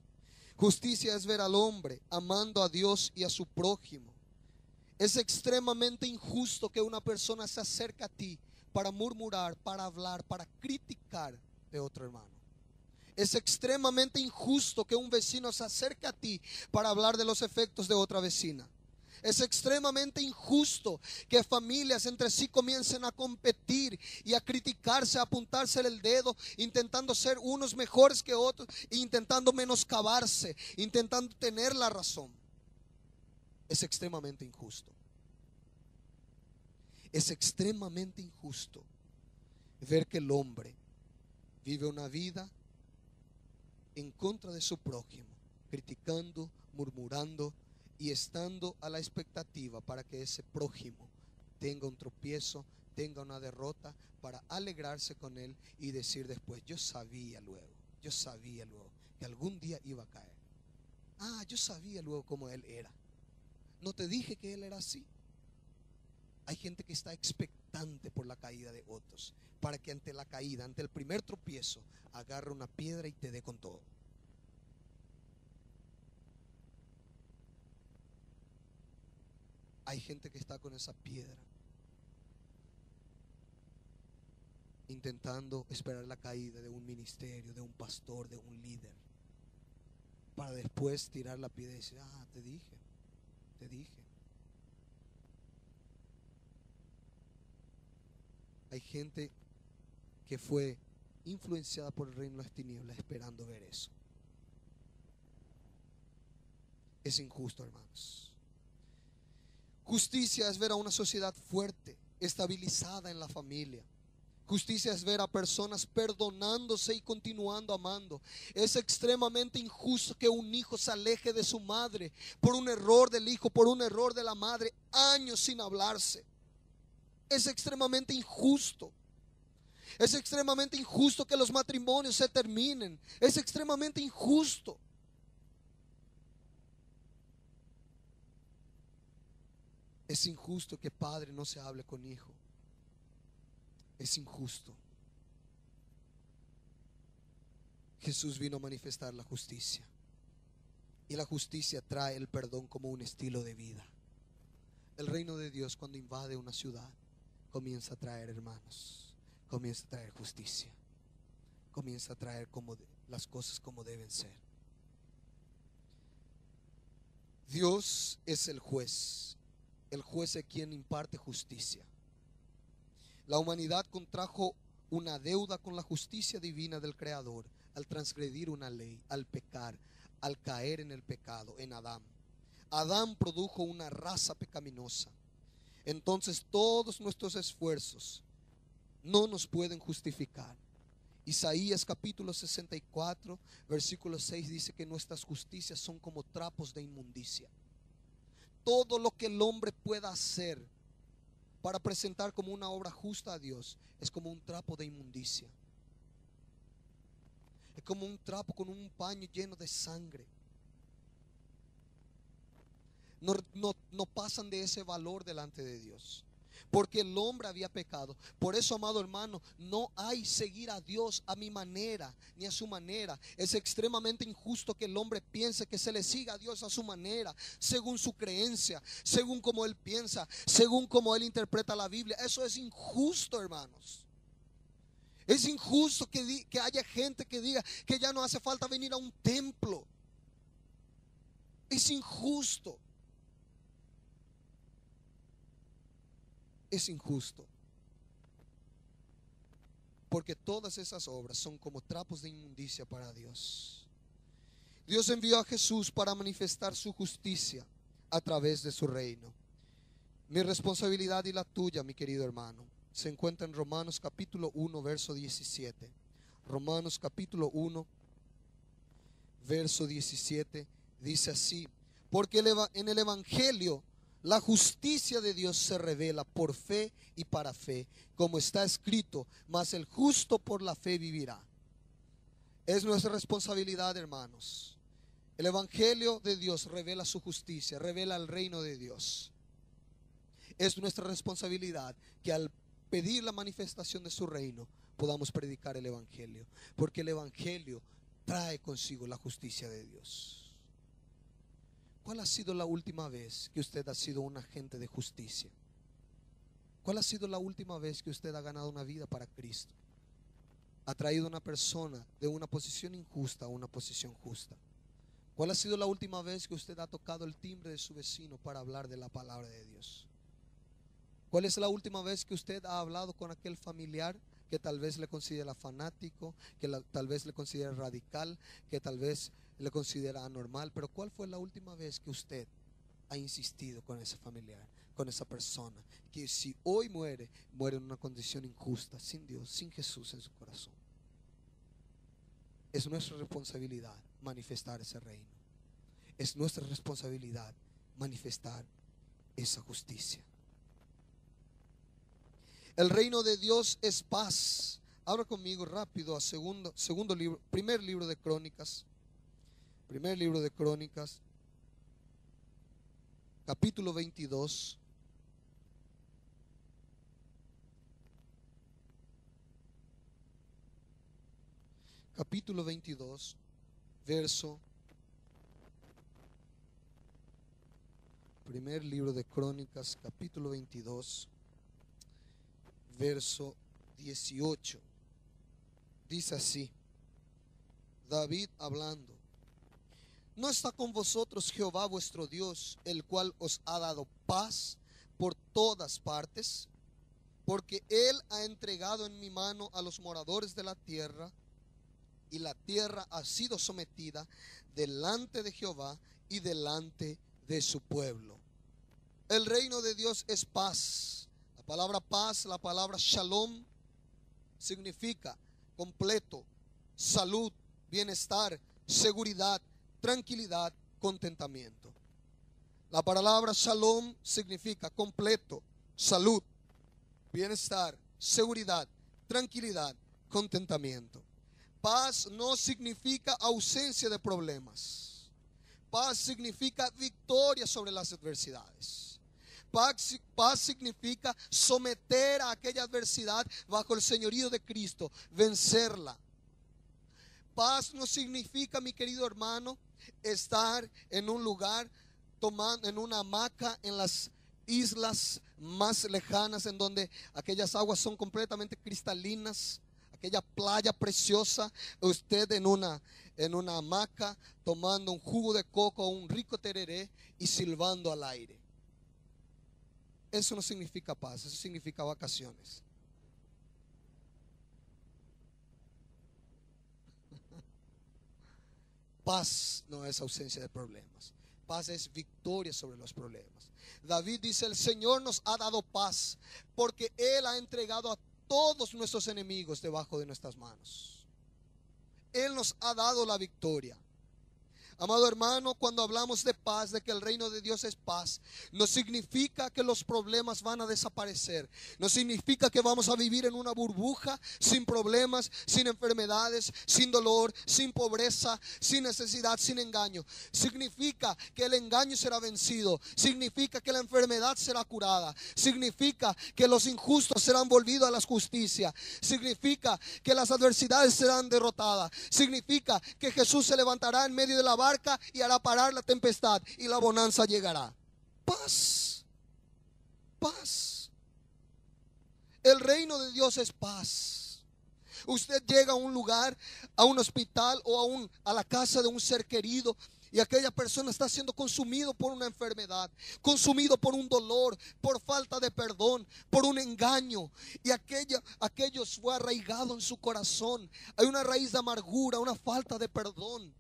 Justicia es ver al hombre amando a Dios y a su prójimo. Es extremadamente injusto que una persona se acerque a ti para murmurar, para hablar, para criticar de otro hermano. Es extremadamente injusto que un vecino se acerque a ti para hablar de los efectos de otra vecina. Es extremadamente injusto que familias entre sí comiencen a competir y a criticarse, a apuntarse el dedo, intentando ser unos mejores que otros, intentando menoscabarse, intentando tener la razón. Es extremadamente injusto. Es extremadamente injusto ver que el hombre vive una vida en contra de su prójimo, criticando, murmurando y estando a la expectativa para que ese prójimo tenga un tropiezo, tenga una derrota, para alegrarse con él y decir después: yo sabía luego que algún día iba a caer. Yo sabía luego cómo él era. No te dije que él era así. Hay gente que está expectante por la caída de otros, para que ante la caída, ante el primer tropiezo, agarre una piedra y te dé con todo. Hay gente que está con esa piedra, intentando esperar la caída de un ministerio, de un pastor, de un líder, para después tirar la piedra y decir: te dije. Hay gente que fue influenciada por el reino de las tinieblas esperando ver eso. Es injusto, hermanos. Justicia es ver a una sociedad fuerte, estabilizada en la familia. Justicia es ver a personas perdonándose y continuando amando. Es extremadamente injusto que un hijo se aleje de su madre por un error del hijo, por un error de la madre, años sin hablarse. Es extremadamente injusto. Es extremadamente injusto que los matrimonios se terminen. Es extremadamente injusto. Es injusto que padre no se hable con hijo. Es injusto. Jesús vino a manifestar la justicia. Y la justicia trae el perdón como un estilo de vida. El reino de Dios, cuando invade una ciudad, comienza a traer, hermanos, comienza a traer justicia. Comienza a traer las cosas como deben ser. Dios es el juez. El juez es quien imparte justicia. La humanidad contrajo una deuda con la justicia divina del Creador al transgredir una ley, al pecar, al caer en el pecado, en Adán. Adán produjo una raza pecaminosa. Entonces todos nuestros esfuerzos no nos pueden justificar. Isaías capítulo 64, versículo 6 dice que nuestras justicias son como trapos de inmundicia. Todo lo que el hombre pueda hacer para presentar como una obra justa a Dios es como un trapo de inmundicia. Es como un trapo con un paño lleno de sangre. No pasan de ese valor delante de Dios, porque el hombre había pecado. Por eso, amado hermano, no hay seguir a Dios a mi manera ni a su manera. Es extremadamente injusto que el hombre piense que se le siga a Dios a su manera, según su creencia, según como él piensa, según como él interpreta la Biblia. Eso es injusto, hermanos. Es injusto que haya gente que diga que ya no hace falta venir a un templo. Es injusto. Es injusto, porque todas esas obras son como trapos de inmundicia para Dios. Dios envió a Jesús para manifestar su justicia a través de su reino. Mi responsabilidad y la tuya, mi querido hermano, se encuentra en Romanos capítulo 1, verso 17. Romanos capítulo 1, verso 17 dice así: porque en el Evangelio la justicia de Dios se revela por fe y para fe, como está escrito: mas el justo por la fe vivirá. Es nuestra responsabilidad, hermanos. El evangelio de Dios revela su justicia, revela el reino de Dios. Es nuestra responsabilidad que al pedir la manifestación de su reino podamos predicar el evangelio, porque el evangelio trae consigo la justicia de Dios. ¿Cuál ha sido la última vez que usted ha sido un agente de justicia? ¿Cuál ha sido la última vez que usted ha ganado una vida para Cristo? Ha traído una persona de una posición injusta a una posición justa. ¿Cuál ha sido la última vez que usted ha tocado el timbre de su vecino para hablar de la palabra de Dios? ¿Cuál es la última vez que usted ha hablado con aquel familiar que tal vez le considera fanático, que tal vez le considera radical, que tal vez le considera anormal? Pero ¿cuál fue la última vez que usted ha insistido con ese familiar, con esa persona, que si hoy muere, muere en una condición injusta, sin Dios, sin Jesús en su corazón? Es nuestra responsabilidad manifestar ese reino. Es nuestra responsabilidad manifestar esa justicia. El reino de Dios es paz. Abra conmigo rápido a segundo libro, primer libro de Crónicas. Primer libro de Crónicas, capítulo 22. Capítulo 22, verso. Primer libro de Crónicas, capítulo 22, verso 18. Dice así, David hablando: ¿no está con vosotros Jehová vuestro Dios, el cual os ha dado paz por todas partes? Porque Él ha entregado en mi mano a los moradores de la tierra, y la tierra ha sido sometida delante de Jehová y delante de su pueblo. El reino de Dios es paz. La palabra paz, la palabra shalom, significa completo, salud, bienestar, seguridad, tranquilidad, contentamiento. La palabra shalom significa completo, salud, bienestar, seguridad, tranquilidad, contentamiento. Paz no significa ausencia de problemas. Paz significa victoria sobre las adversidades. Paz significa someter a aquella adversidad bajo el señorío de Cristo, vencerla. Paz no significa, mi querido hermano, estar en un lugar tomando en una hamaca en las islas más lejanas, en donde aquellas aguas son completamente cristalinas, aquella playa preciosa, usted en una hamaca tomando un jugo de coco o un rico tereré y silbando al aire. Eso no significa paz, eso significa vacaciones. Paz no es ausencia de problemas. Paz es victoria sobre los problemas. David dice: el Señor nos ha dado paz porque Él ha entregado a todos nuestros enemigos debajo de nuestras manos. Él nos ha dado la victoria. Amado hermano, cuando hablamos de paz, de que el reino de Dios es paz, no significa que los problemas van a desaparecer. No significa que vamos a vivir en una burbuja sin problemas, sin enfermedades, sin dolor, sin pobreza, sin necesidad, sin engaño. Significa que el engaño será vencido. Significa que la enfermedad será curada. Significa que los injustos serán volvidos a la justicia. Significa que las adversidades serán derrotadas. Significa que Jesús se levantará en medio de la barca y hará parar la tempestad y la bonanza llegará. Paz, paz. El reino de Dios es paz. Usted llega a un lugar, a un hospital o a la casa de un ser querido, y aquella persona está siendo consumido por una enfermedad, consumido por un dolor, por falta de perdón, por un engaño, y aquello fue arraigado en su corazón. Hay una raíz de amargura, una falta de perdón.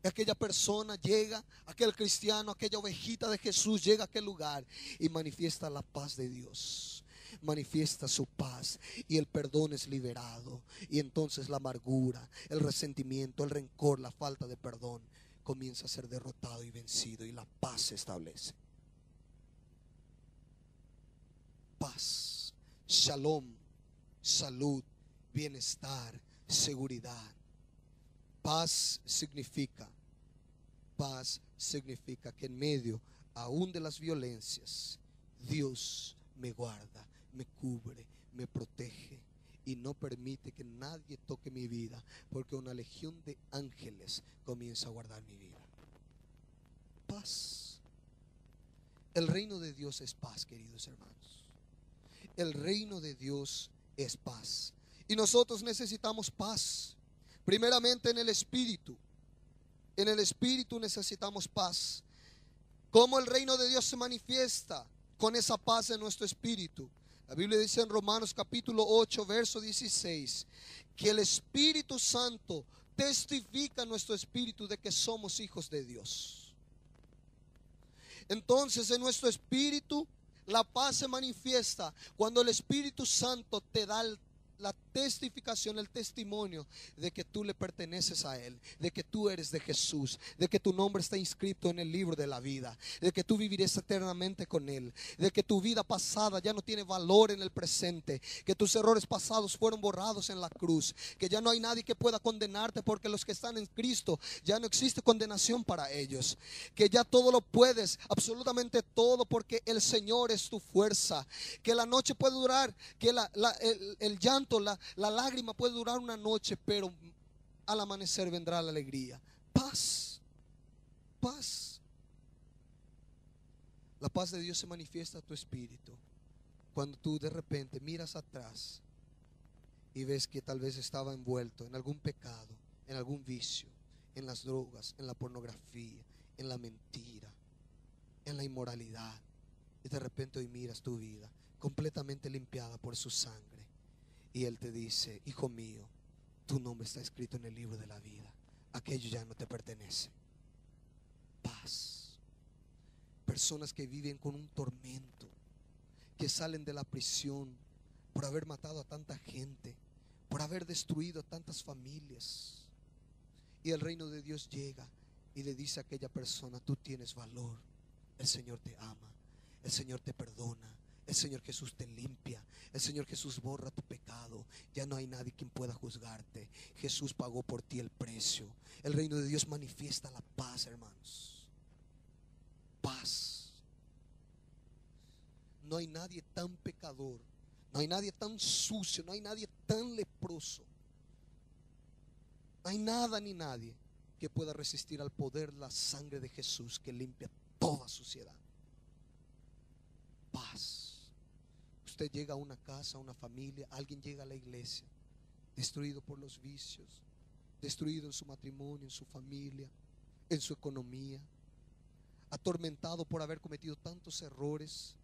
Y aquella persona llega, aquel cristiano, aquella ovejita de Jesús llega a aquel lugar y manifiesta la paz de Dios, manifiesta su paz, y el perdón es liberado. Y entonces la amargura, el resentimiento, el rencor, la falta de perdón comienza a ser derrotado y vencido, y la paz se establece. Paz, shalom, salud, bienestar, seguridad. Paz significa Paz significa que en medio aún de las violencias, Dios me guarda, me cubre, me protege y no permite que nadie toque mi vida, porque una legión de ángeles comienza a guardar mi vida. Paz. El reino de Dios es paz, queridos hermanos. El reino de Dios es paz. Y nosotros necesitamos paz. Primeramente en el espíritu. En el espíritu necesitamos paz. ¿Cómo el reino de Dios se manifiesta? Con esa paz en nuestro espíritu. La Biblia dice en Romanos capítulo 8, verso 16, que el Espíritu Santo testifica en nuestro espíritu de que somos hijos de Dios. Entonces en nuestro espíritu la paz se manifiesta cuando el Espíritu Santo te da la testificación, el testimonio de que tú le perteneces a Él, de que tú eres de Jesús, de que tu nombre está inscrito en el libro de la vida, de que tú vivirás eternamente con Él, de que tu vida pasada ya no tiene valor en el presente, que tus errores pasados fueron borrados en la cruz, que ya no hay nadie que pueda condenarte, porque los que están en Cristo ya no existe condenación para ellos, que ya todo lo puedes, absolutamente todo, porque el Señor es tu fuerza, que la noche puede durar, que el llanto, la lágrima puede durar una noche, pero al amanecer vendrá la alegría. Paz, paz. La paz de Dios se manifiesta a tu espíritu cuando tú de repente miras atrás y ves que tal vez estaba envuelto en algún pecado, en algún vicio, en las drogas, en la pornografía, en la mentira, en la inmoralidad, y de repente hoy miras tu vida completamente limpiada por su sangre. Y Él te dice: hijo mío, tu nombre está escrito en el libro de la vida. Aquello ya no te pertenece. Paz. Personas que viven con un tormento, que salen de la prisión por haber matado a tanta gente, por haber destruido a tantas familias. Y el reino de Dios llega y le dice a aquella persona: tú tienes valor, el Señor te ama, el Señor te perdona, el Señor Jesús te limpia, el Señor Jesús borra tu pecado. Ya no hay nadie quien pueda juzgarte. Jesús pagó por ti el precio. El reino de Dios manifiesta la paz, hermanos. Paz. No hay nadie tan pecador, no hay nadie tan sucio, no hay nadie tan leproso, no hay nada ni nadie que pueda resistir al poder de la sangre de Jesús, que limpia toda suciedad. Paz. Usted llega a una casa, a una familia, alguien llega a la iglesia destruido por los vicios, destruido en su matrimonio, en su familia, en su economía, atormentado por haber cometido tantos errores,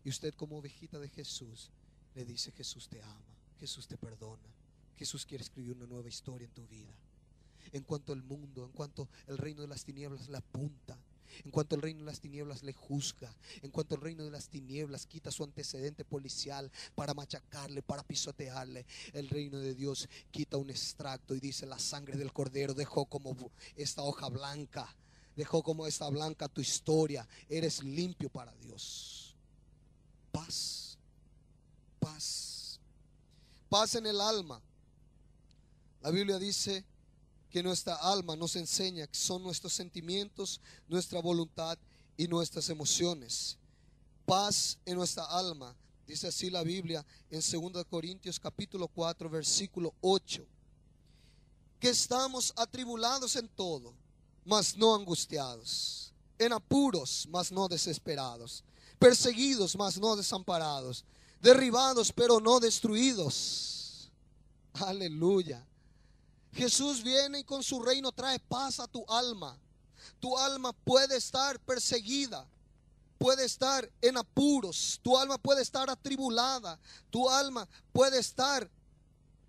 y usted, como ovejita de Jesús, le dice: Jesús te ama, Jesús te perdona, Jesús quiere escribir una nueva historia en tu vida. En cuanto el mundo, en cuanto el reino de las tinieblas le apunta, en cuanto el reino de las tinieblas le juzga, en cuanto el reino de las tinieblas quita su antecedente policial para machacarle, para pisotearle, el reino de Dios quita un extracto y dice: la sangre del Cordero dejó como esta hoja blanca, dejó como esta blanca tu historia, eres limpio para Dios. Paz, paz, paz en el alma. La Biblia dice que nuestra alma nos enseña que son nuestros sentimientos, nuestra voluntad y nuestras emociones. Paz en nuestra alma. Dice así la Biblia en 2 Corintios capítulo 4 versículo 8. Que estamos atribulados en todo, mas no angustiados, en apuros, mas no desesperados, perseguidos, mas no desamparados, derribados, pero no destruidos. Aleluya. Jesús viene y con su reino trae paz a tu alma. Tu alma puede estar perseguida, puede estar en apuros, tu alma puede estar atribulada, tu alma puede estar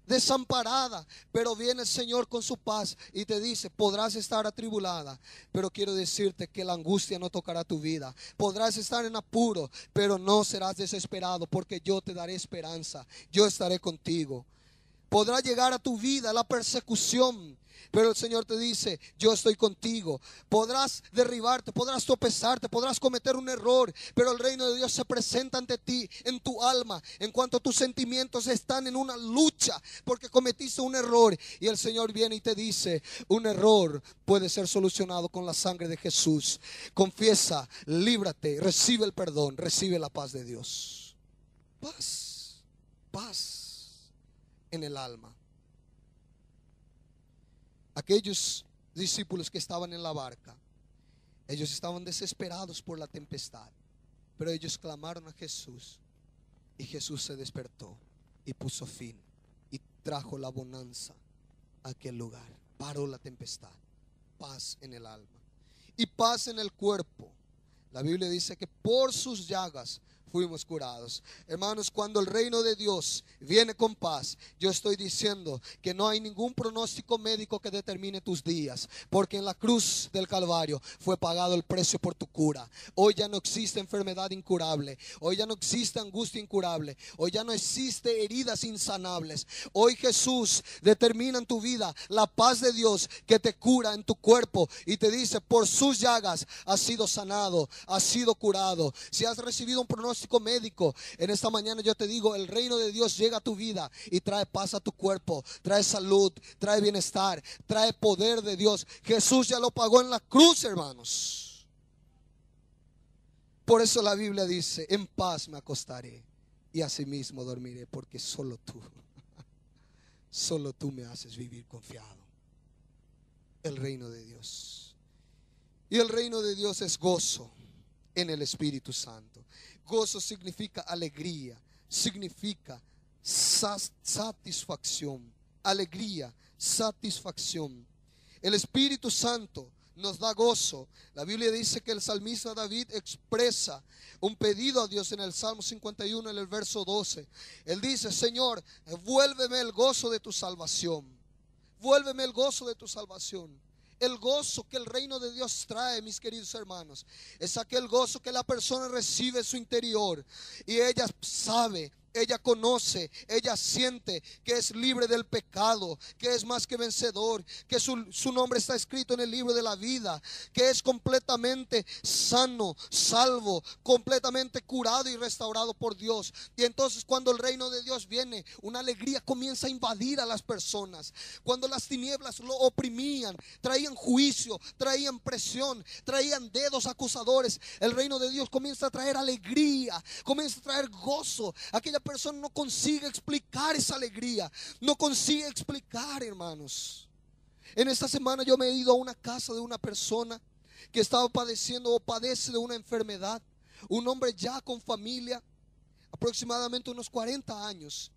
desamparada, pero viene el Señor con su paz y te dice: podrás estar atribulada, pero quiero decirte que la angustia no tocará tu vida. Podrás estar en apuro, pero no serás desesperado, porque yo te daré esperanza, yo estaré contigo. Podrá llegar a tu vida la persecución, Pero el Señor te dice, yo estoy contigo. Podrás derribarte, podrás tropezarte, podrás cometer un error, pero el reino de Dios se presenta ante ti, en tu alma, en cuanto tus sentimientos están en una lucha porque cometiste un error, y el Señor viene y te dice, un error puede ser solucionado con la sangre de Jesús. Confiesa, líbrate, recibe el perdón, recibe la paz de Dios. Paz, paz en el alma. Aquellos discípulos que estaban en la barca, ellos estaban desesperados por la tempestad, pero ellos clamaron a Jesús, y Jesús se despertó y puso fin y trajo la bonanza a aquel lugar. Paró la tempestad. Paz en el alma y paz en el cuerpo. La Biblia dice que por sus llagas fuimos curados. Hermanos, cuando el reino de Dios viene con paz, yo estoy diciendo que no hay ningún pronóstico médico que determine tus días, porque en la cruz del Calvario fue pagado el precio por tu cura. Hoy ya no existe enfermedad incurable, hoy ya no existe angustia incurable, hoy ya no existe heridas insanables. Hoy Jesús determina en tu vida la paz de Dios que te cura en tu cuerpo y te dice, por sus llagas has sido sanado, has sido curado. Si has recibido un pronóstico médico, en esta mañana yo te digo, el reino de Dios llega a tu vida y trae paz a tu cuerpo, trae salud, trae bienestar, trae poder de Dios. Jesús ya lo pagó en la cruz, hermanos. Por eso la Biblia dice, en paz me acostaré y asimismo dormiré, porque solo tú me haces vivir confiado. El reino de Dios. Y el reino de Dios es gozo en el Espíritu Santo. Gozo significa alegría, significa satisfacción, alegría, satisfacción. El Espíritu Santo nos da gozo. La Biblia dice que el salmista David expresa un pedido a Dios en el Salmo 51, en el verso 12. Él dice, Señor, vuélveme el gozo de tu salvación. Vuélveme el gozo de tu salvación. El gozo que el reino de Dios trae, mis queridos hermanos, es aquel gozo que la persona recibe en su interior y ella sabe, ella conoce, ella siente que es libre del pecado, que es más que vencedor, que su nombre está escrito en el libro de la vida, que es completamente sano, salvo, completamente curado y restaurado por Dios. Y entonces cuando el reino de Dios viene, una alegría comienza a invadir a las personas. Cuando las tinieblas lo oprimían, traían juicio, traían presión, traían dedos acusadores, el reino de Dios comienza a traer alegría, comienza a traer gozo. Aquella persona no consigue explicar esa alegría, no consigue explicar, hermanos. En esta semana yo me he ido a una casa de una persona que estaba padeciendo o padece de una enfermedad, un hombre ya con familia, aproximadamente unos 40 años.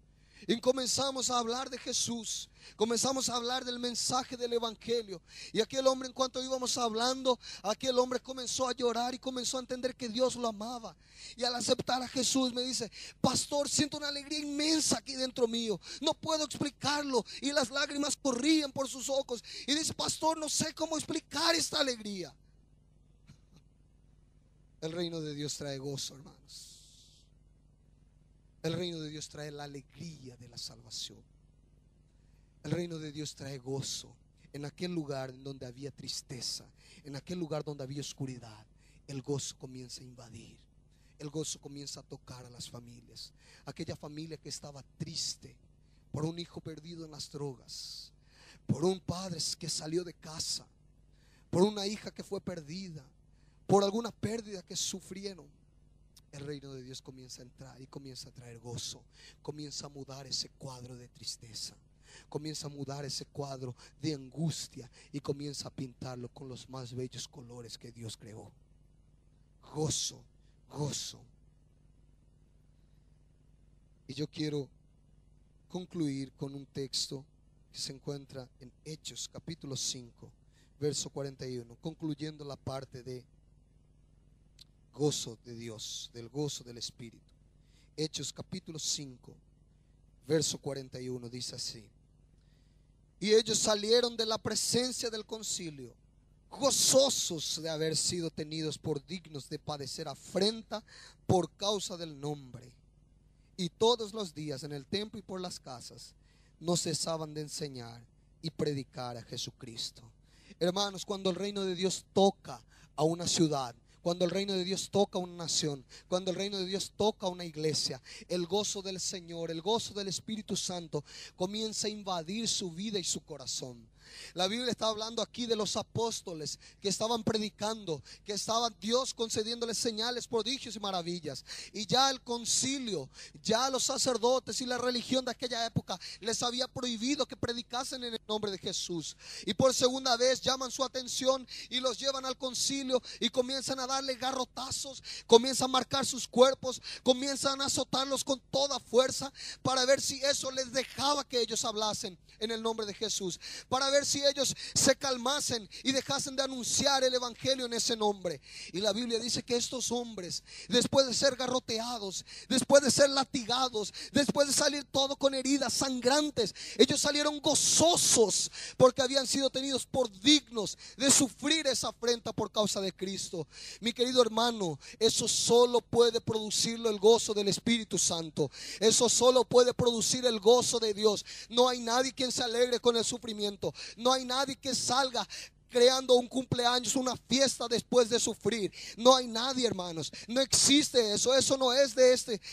Y comenzamos a hablar de Jesús, comenzamos a hablar del mensaje del evangelio. Y aquel hombre, en cuanto íbamos hablando, aquel hombre comenzó a llorar y comenzó a entender que Dios lo amaba. Y al aceptar a Jesús me dice, pastor, siento una alegría inmensa aquí dentro mío, no puedo explicarlo. Y las lágrimas corrían por sus ojos. Y dice, pastor, no sé cómo explicar esta alegría. El reino de Dios trae gozo, hermanos. El reino de Dios trae la alegría de la salvación. El reino de Dios trae gozo. En aquel lugar en donde había tristeza, en aquel lugar donde había oscuridad, el gozo comienza a invadir. El gozo comienza a tocar a las familias. Aquella familia que estaba triste por un hijo perdido en las drogas, por un padre que salió de casa, por una hija que fue perdida, por alguna pérdida que sufrieron. El reino de Dios comienza a entrar y comienza a traer gozo. Comienza a mudar ese cuadro de tristeza, comienza a mudar ese cuadro de angustia y comienza a pintarlo con los más bellos colores que Dios creó. Gozo, gozo. Y yo quiero concluir con un texto que se encuentra en Hechos capítulo 5, verso 41, concluyendo la parte de gozo de Dios, del gozo del Espíritu. Hechos capítulo 5, verso 41 dice así: y ellos salieron de la presencia del concilio, gozosos de haber sido tenidos por dignos de padecer afrenta por causa del nombre. Y todos los días en el templo y por las casas no cesaban de enseñar y predicar a Jesucristo. Hermanos, cuando el reino de Dios toca a una ciudad, cuando el reino de Dios toca a una nación, cuando el reino de Dios toca a una iglesia, el gozo del Señor, el gozo del Espíritu Santo comienza a invadir su vida y su corazón. La Biblia está hablando aquí de los apóstoles que estaban predicando, que estaba Dios concediéndoles señales, prodigios y maravillas. Y ya el concilio, ya los sacerdotes y la religión de aquella época les había prohibido que predicasen en el nombre de Jesús. Y por segunda vez llaman su atención y los llevan al concilio y comienzan a darle garrotazos, comienzan a marcar sus cuerpos, comienzan a azotarlos con toda fuerza para ver si eso les dejaba que ellos hablasen en el nombre de Jesús, para ver si ellos se calmasen y dejasen de anunciar el evangelio en ese nombre. Y la Biblia dice que estos hombres, después de ser garroteados, después de ser latigados, después de salir todo con heridas sangrantes, ellos salieron gozosos porque habían sido tenidos por dignos de sufrir esa afrenta por causa de Cristo. Mi querido hermano, eso solo puede producirlo el gozo del Espíritu Santo. Eso solo puede producir el gozo de Dios. No hay nadie quien se alegre con el sufrimiento. No hay nadie que salga creando un cumpleaños, una fiesta después de sufrir. No hay nadie, hermanos. No existe eso. Eso no es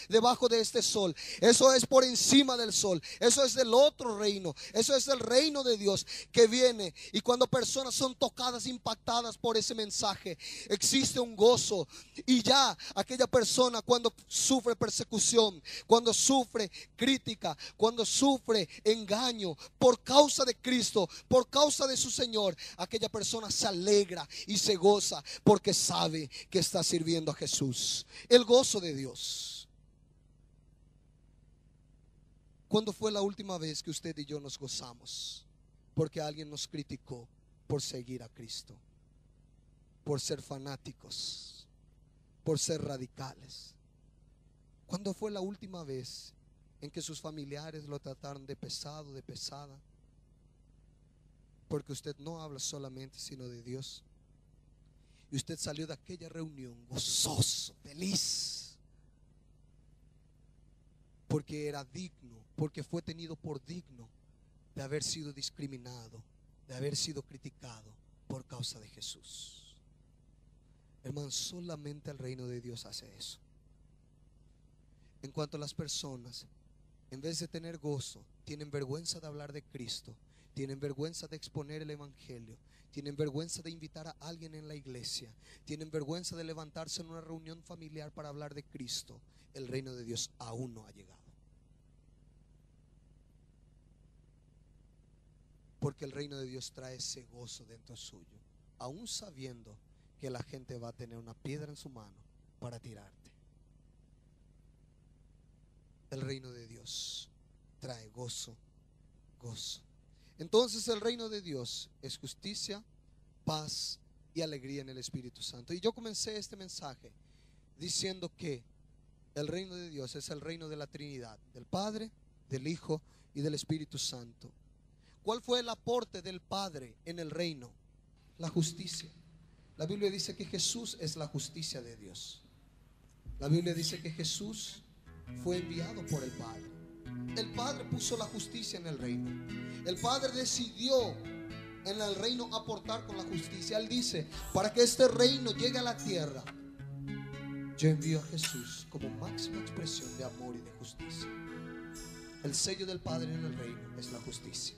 debajo de este sol. Eso es por encima del sol. Eso es del otro reino. Eso es el reino de Dios que viene. Y cuando personas son tocadas, impactadas por ese mensaje, existe un gozo. Y ya aquella persona, cuando sufre persecución, cuando sufre crítica, cuando sufre engaño por causa de Cristo, por causa de su Señor, aquella persona se alegra y se goza porque sabe que está sirviendo a Jesús. El gozo de Dios. ¿Cuándo fue la última vez que usted y yo nos gozamos porque alguien nos criticó por seguir a Cristo, por ser fanáticos, por ser radicales? ¿Cuándo fue la última vez en que sus familiares lo trataron de pesado, de pesada? Porque usted no habla solamente sino de Dios. Y usted salió de aquella reunión gozoso, feliz, porque era digno, porque fue tenido por digno de haber sido discriminado, de haber sido criticado por causa de Jesús. Hermano, solamente el reino de Dios hace eso. En cuanto a las personas, en vez de tener gozo, tienen vergüenza de hablar de Cristo, tienen vergüenza de exponer el evangelio, tienen vergüenza de invitar a alguien en la iglesia, tienen vergüenza de levantarse en una reunión familiar para hablar de Cristo, el reino de Dios aún no ha llegado. Porque el reino de Dios trae ese gozo dentro suyo, aún sabiendo que la gente va a tener una piedra en su mano para tirarte. El reino de Dios trae gozo, gozo. Entonces el reino de Dios es justicia, paz y alegría en el Espíritu Santo. Y yo comencé este mensaje diciendo que el reino de Dios es el reino de la Trinidad, del Padre, del Hijo y del Espíritu Santo. ¿Cuál fue el aporte del Padre en el reino? La justicia. La Biblia dice que Jesús es la justicia de Dios. La Biblia dice que Jesús fue enviado por el Padre. El Padre puso la justicia en el reino. El Padre decidió en el reino aportar con la justicia. Él dice: para que este reino llegue a la tierra, yo envío a Jesús como máxima expresión de amor y de justicia. El sello del Padre en el reino es la justicia.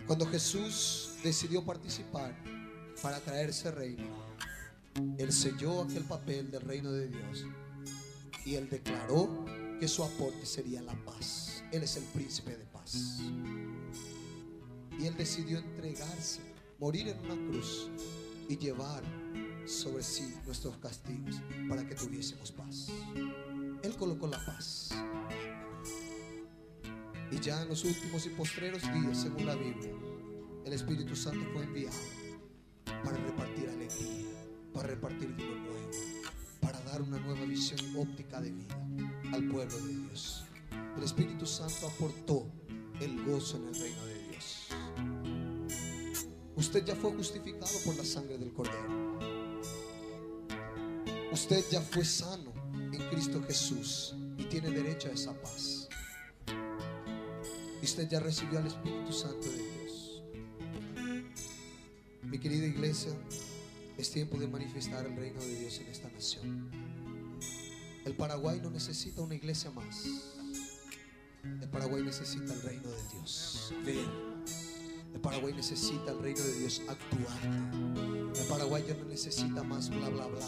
Cuando Jesús decidió participar para traer ese reino, Él selló aquel papel del reino de Dios y Él declaró que su aporte sería la paz. Él es el príncipe de paz. Y Él decidió entregarse, morir en una cruz y llevar sobre sí nuestros castigos para que tuviésemos paz. Él colocó la paz. Y ya en los últimos y postreros días, según la Biblia, el Espíritu Santo fue enviado para repartir alegría, para repartir vino nuevo, para dar una nueva visión óptica de vida al pueblo de Dios. El Espíritu Santo aportó el gozo en el reino de Dios. Usted ya fue justificado por la sangre del Cordero. Usted ya fue sano en Cristo Jesús y tiene derecho a esa paz. y usted ya recibió al Espíritu Santo de Dios. Mi querida iglesia, es tiempo de manifestar el reino de Dios en esta nación. El Paraguay no necesita una iglesia más. El Paraguay necesita el reino de Dios. Ver. El Paraguay necesita el reino de Dios actuar. El Paraguay ya no necesita más bla bla bla.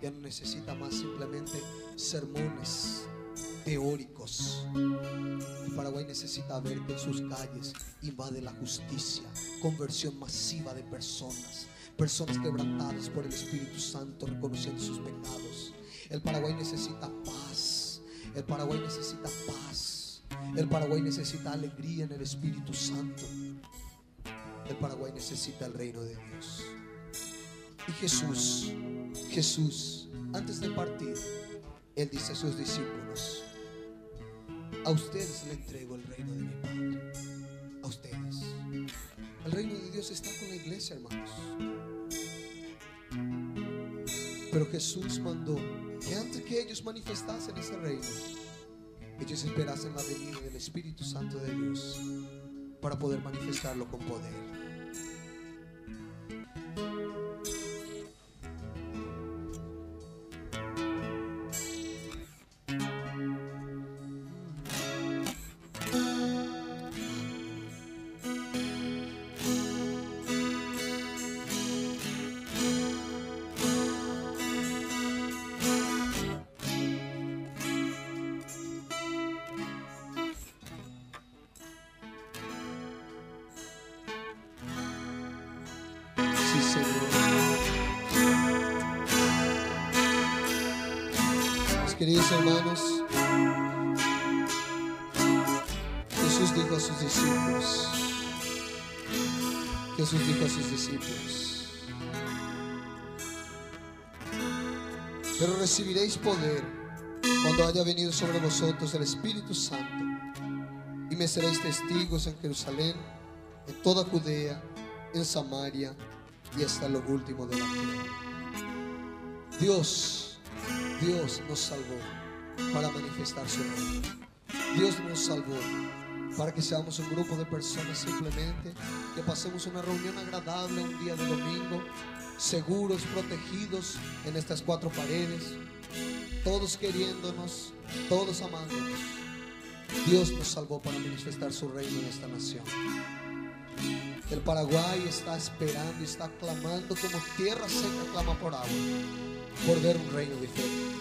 Ya no necesita más simplemente sermones teóricos. El Paraguay necesita ver que en sus calles invade la justicia, conversión masiva de personas quebrantadas por el Espíritu Santo, reconociendo sus pecados. El Paraguay necesita paz. El Paraguay necesita paz. El Paraguay necesita alegría en el Espíritu Santo. El Paraguay necesita el reino de Dios. Y Jesús, antes de partir, Él dice a sus discípulos: a ustedes le entrego el reino de mi Padre. A ustedes. El reino de Dios está con la iglesia, hermanos. Pero Jesús mandó que antes que ellos manifestasen ese reino, ellos esperasen la venida del Espíritu Santo de Dios para poder manifestarlo con poder. Queridos hermanos, Jesús dijo a sus discípulos: pero recibiréis poder cuando haya venido sobre vosotros el Espíritu Santo, y me seréis testigos en Jerusalén, en toda Judea, en Samaria y hasta lo último de la tierra. Dios nos salvó para manifestar su reino. Dios nos salvó para que seamos un grupo de personas simplemente que pasemos una reunión agradable un día de domingo, seguros, protegidos en estas cuatro paredes, todos queriéndonos, todos amándonos. Dios nos salvó para manifestar su reino en esta nación. El Paraguay está esperando y está clamando como tierra seca clama por agua, por ver un reino diferente.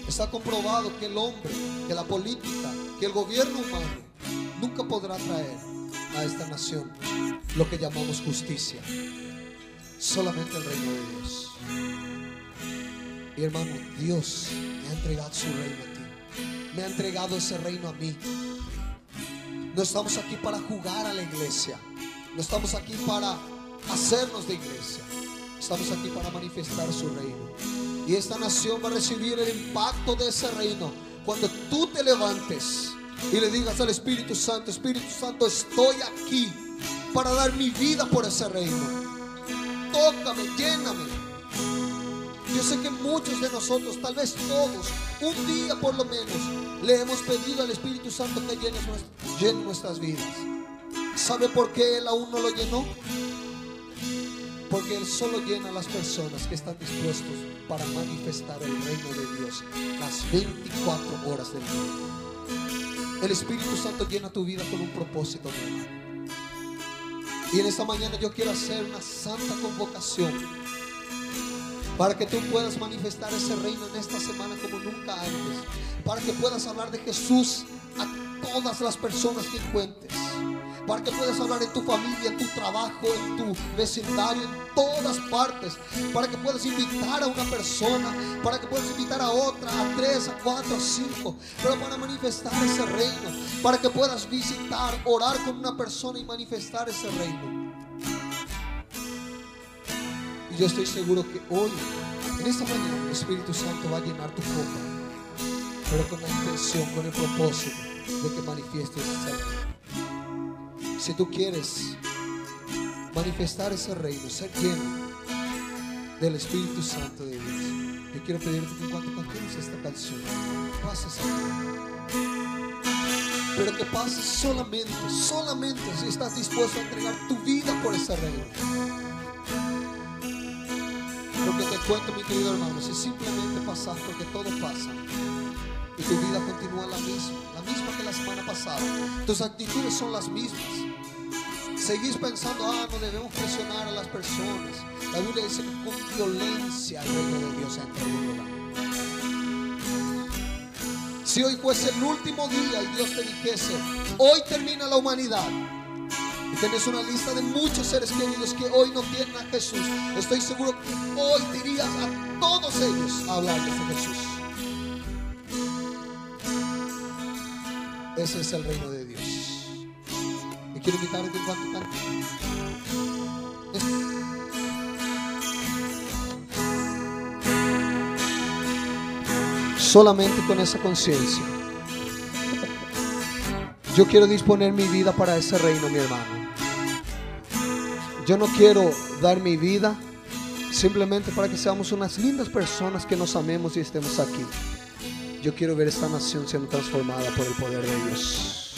Está comprobado que el hombre, que la política, que el gobierno humano nunca podrá traer a esta nación lo que llamamos justicia. Solamente el reino de Dios. Y hermano, Dios me ha entregado su reino a ti. Me ha entregado ese reino a mí. No estamos aquí para jugar a la iglesia. No estamos aquí para hacernos de iglesia. Estamos aquí para manifestar su reino. Y esta nación va a recibir el impacto de ese reino cuando tú te levantes y le digas al Espíritu Santo: Espíritu Santo, estoy aquí para dar mi vida por ese reino. Tócame, lléname. Yo sé que muchos de nosotros, tal vez todos, un día por lo menos, le hemos pedido al Espíritu Santo que llene nuestras vidas. ¿Sabe por qué Él aún no lo llenó? Porque Él solo llena a las personas que están dispuestos para manifestar el reino de Dios las 24 horas del día. El Espíritu Santo llena tu vida con un propósito, mi hermano. Y en esta mañana yo quiero hacer una santa convocación para que tú puedas manifestar ese reino en esta semana como nunca antes, para que puedas hablar de Jesús a todas las personas que encuentres, para que puedas hablar en tu familia, en tu trabajo, en tu vecindario, en todas partes, para que puedas invitar a una persona, para que puedas invitar a otra, a 3, a 4, a 5, pero para manifestar ese reino, para que puedas visitar, orar con una persona y manifestar ese reino. Y yo estoy seguro que hoy, en esta mañana, el Espíritu Santo va a llenar tu copa, pero con la intención, con el propósito de que manifiestes ese reino. Si tú quieres manifestar ese reino, ser lleno del Espíritu Santo de Dios, yo quiero pedirte que en cuanto cantemos esta canción, pases a ti. pero que pase solamente si estás dispuesto a entregar tu vida por ese reino. Porque te cuento, mi querido hermano, si simplemente pasas, porque todo pasa, y tu vida continúa la misma que la semana pasada, tus actitudes son las mismas, seguís pensando, no debemos presionar a las personas. La Biblia dice que con violencia el reino de Dios entra en un lugar. Si hoy fuese el último día y Dios te dijese, hoy termina la humanidad, y tenés una lista de muchos seres queridos que hoy no tienen a Jesús, estoy seguro que hoy te irías a todos ellos a hablarles de Jesús. Ese es el reino de Dios. Y quiero invitarte en cuanto cante. Solamente con esa conciencia, yo quiero disponer mi vida para ese reino, mi hermano. Yo no quiero dar mi vida simplemente para que seamos unas lindas personas que nos amemos y estemos aquí. Yo quiero ver esta nación siendo transformada por el poder de Dios.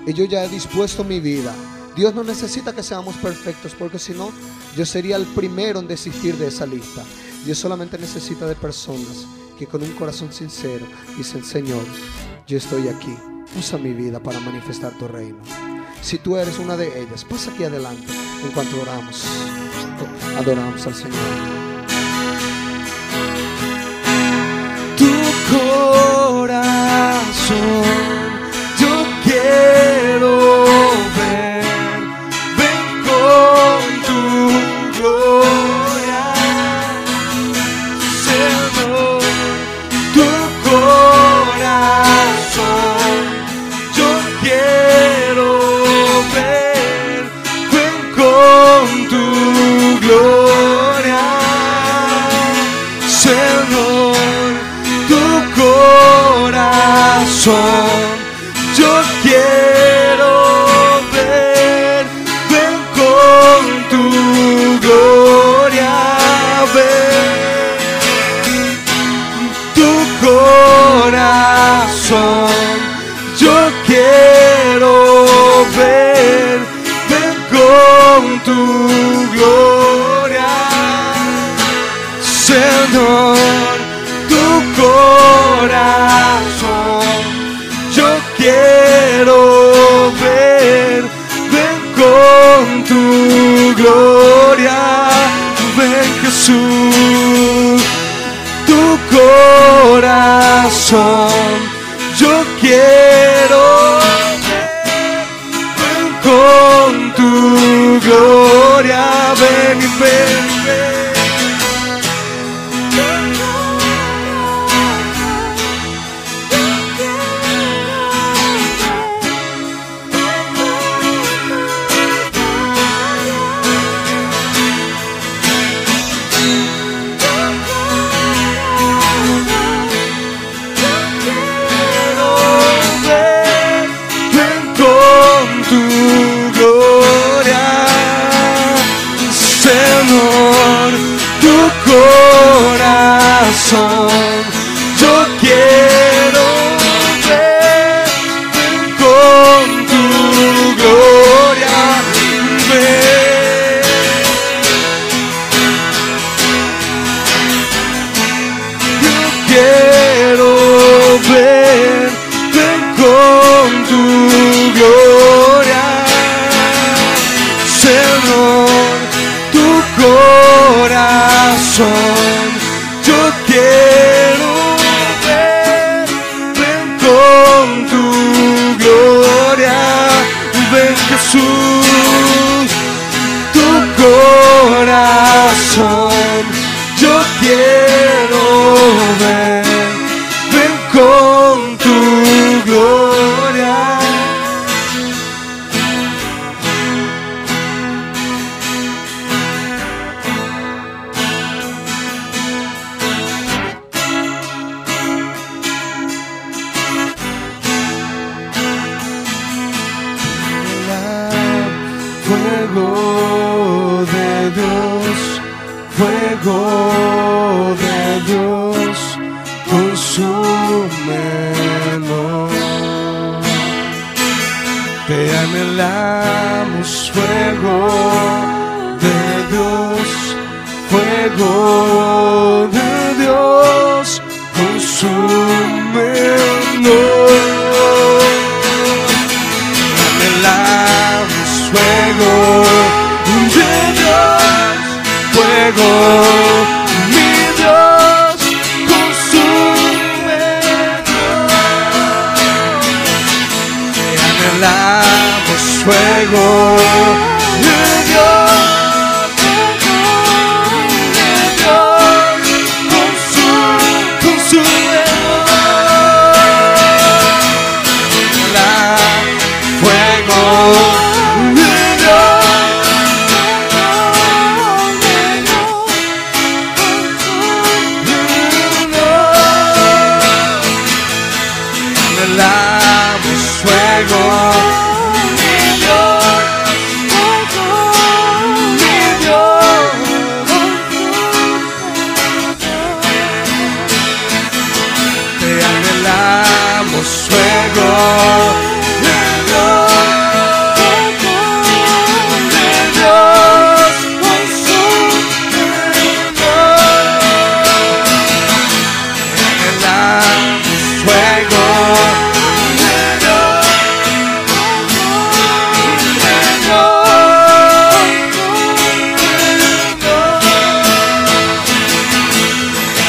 Y yo ya he dispuesto mi vida. Dios no necesita que seamos perfectos, porque si no, yo sería el primero en desistir de esa lista. Dios solamente necesita de personas que con un corazón sincero dicen, Señor, yo estoy aquí, usa mi vida para manifestar tu reino. Si tú eres una de ellas, pasa aquí adelante en cuanto adoramos al Señor. Tu corazón yo quiero ver, ven con tu gloria, Señor. Tu corazón yo quiero ver, ven con tu gloria, Señor. Yo quiero ver, ven con tu gloria, ven. Tu corazón, yo quiero ver, ven con tu gloria, Señor. Tu corazón yo quiero ver, ven con tu gloria, ven Jesús. Tu corazón yo quiero ver, ven con tu gloria, ven, ven, ven. Corazón, yo quiero ver, ven con tu gloria, ven. Yo quiero ver, ven con tu gloria, Señor. Tu corazón yo quiero ver, ven con tu gloria, ven Jesús. Tu corazón yo quiero ver, ven con tu gloria. Fuego de Dios, fuego de Dios, consúmenos. Te anhelamos, fuego de Dios, fuego de Dios, consúmenos. Anhelamos, fuego de Dios, fuego, mi Dios, consúmenos. Te anhelamos, fuego de Dios, consúmenos. Fuego de anhelamos, fuego, mi Dios, te anhelamos, fuego de Dios,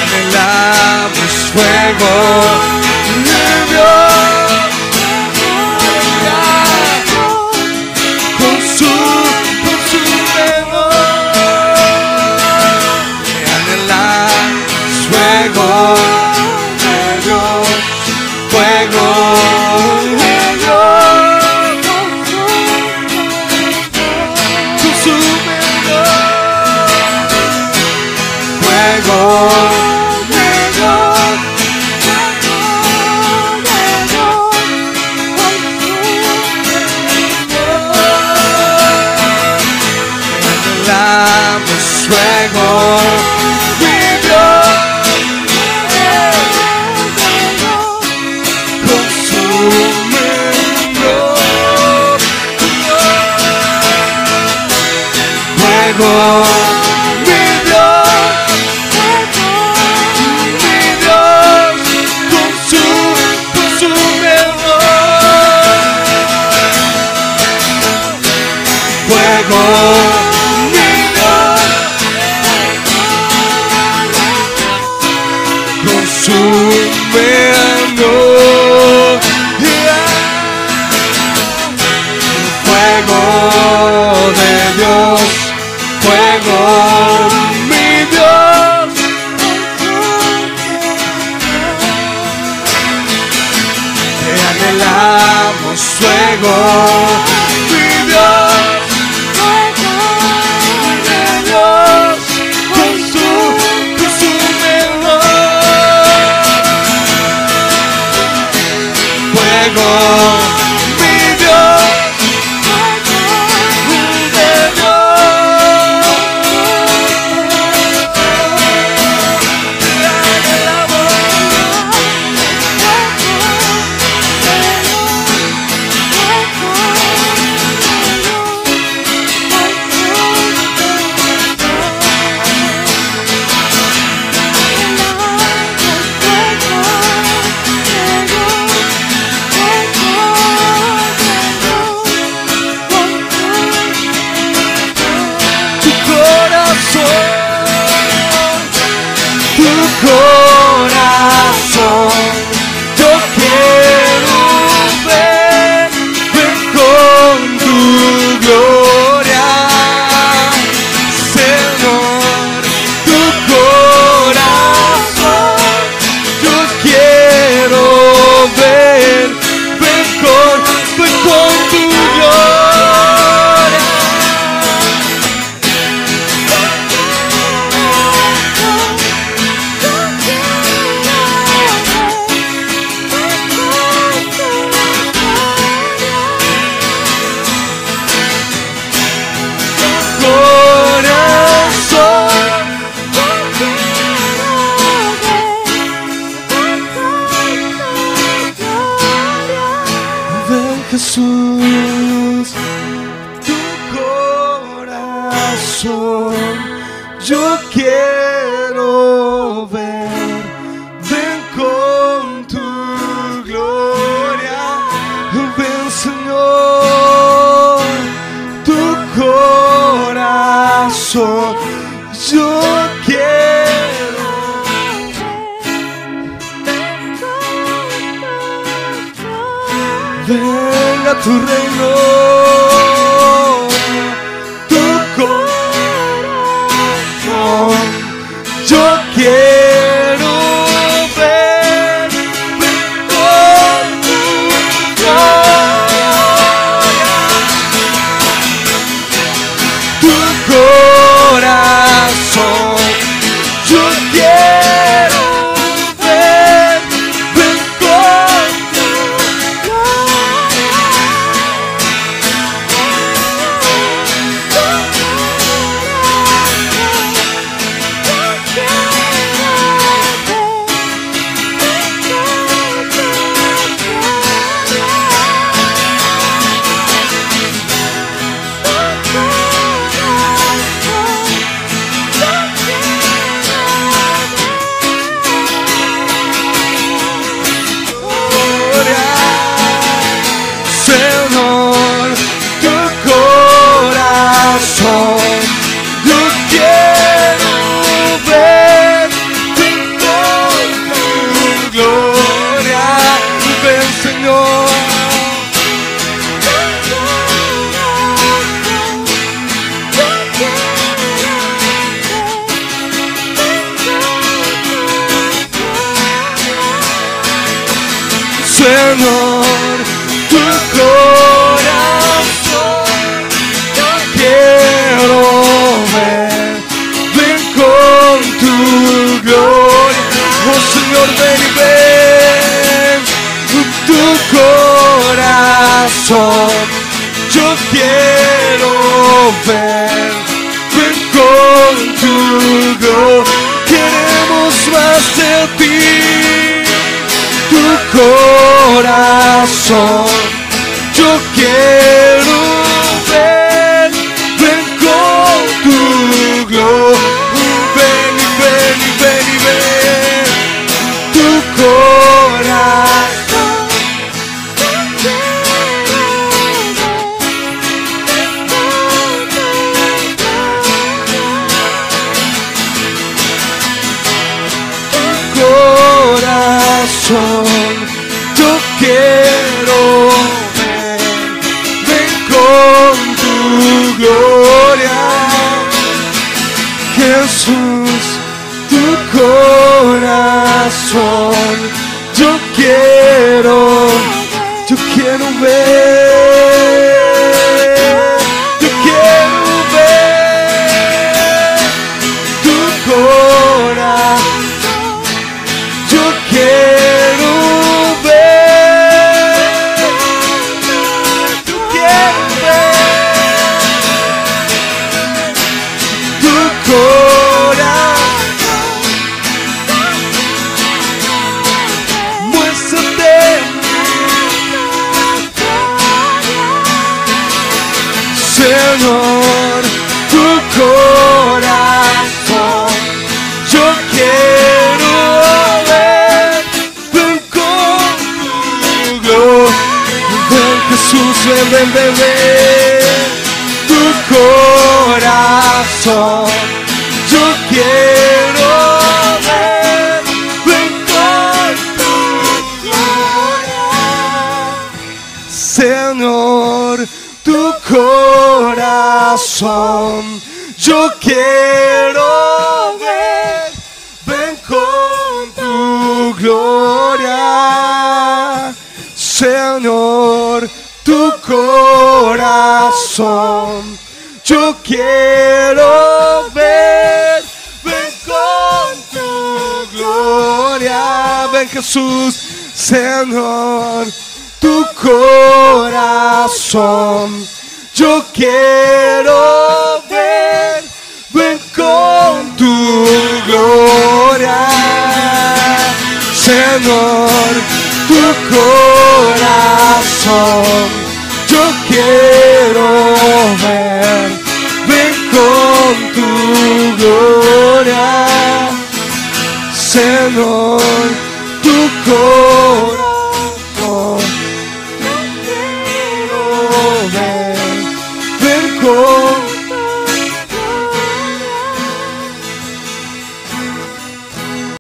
anhelamos, fuego. Fuego de Dios, consúmenos. Te anhelamos, fuego de Dios, fuego de Dios, consúmenos. Fuego de Dios. Fuego, mi Dios, consúmenos. Fuego, mi Dios, consúmenos. Fuego. Consúmenos, fuego de Dios, fuego, mi Dios, te anhelamos, fuego, mi Dios, fuego, mi Dios, yo quiero ver. Ven con tu gloria, ven Señor, tu corazón, yo quiero. Venga tu reino, tu corazón, yo quiero ver. Ven con tu gloria, tu corazón, yo quiero ver. Ven con tu Señor, tu corazón, yo quiero ver. Ven con tu gloria, ven Señor. Señor, tu corazón, yo quiero ver. Ven con tu gloria, oh Señor, ven y ven. Tu corazón, yo quiero ver. Ven con tu gloria, queremos más de ti. Tu corazón, yo quiero ver. Ven con tu gloria, ven y ven y ven y ven. Tu corazón, corazón, yo quiero ver. Ven con tu gloria, Jesús, tu corazón, yo quiero ver. Yo quiero ver tu corazón. Yo quiero ver, yo quiero ver tu corazón. Muéstrate, Señor, tu corazón, yo quiero ver. Ven con tu gloria, ven Jesús, ven, ven, ven, ven. Tu corazón, yo quiero ver. Ven con tu gloria, Señor, tu corazón, yo quiero ver. Ven con tu gloria, Señor, tu corazón, yo quiero ver. Ven con tu gloria, ven Jesús, Señor, tu corazón, yo quiero ver. Ven con tu gloria, Señor, tu corazón, yo quiero ver. Ven con tu gloria. Señor, tu corazón.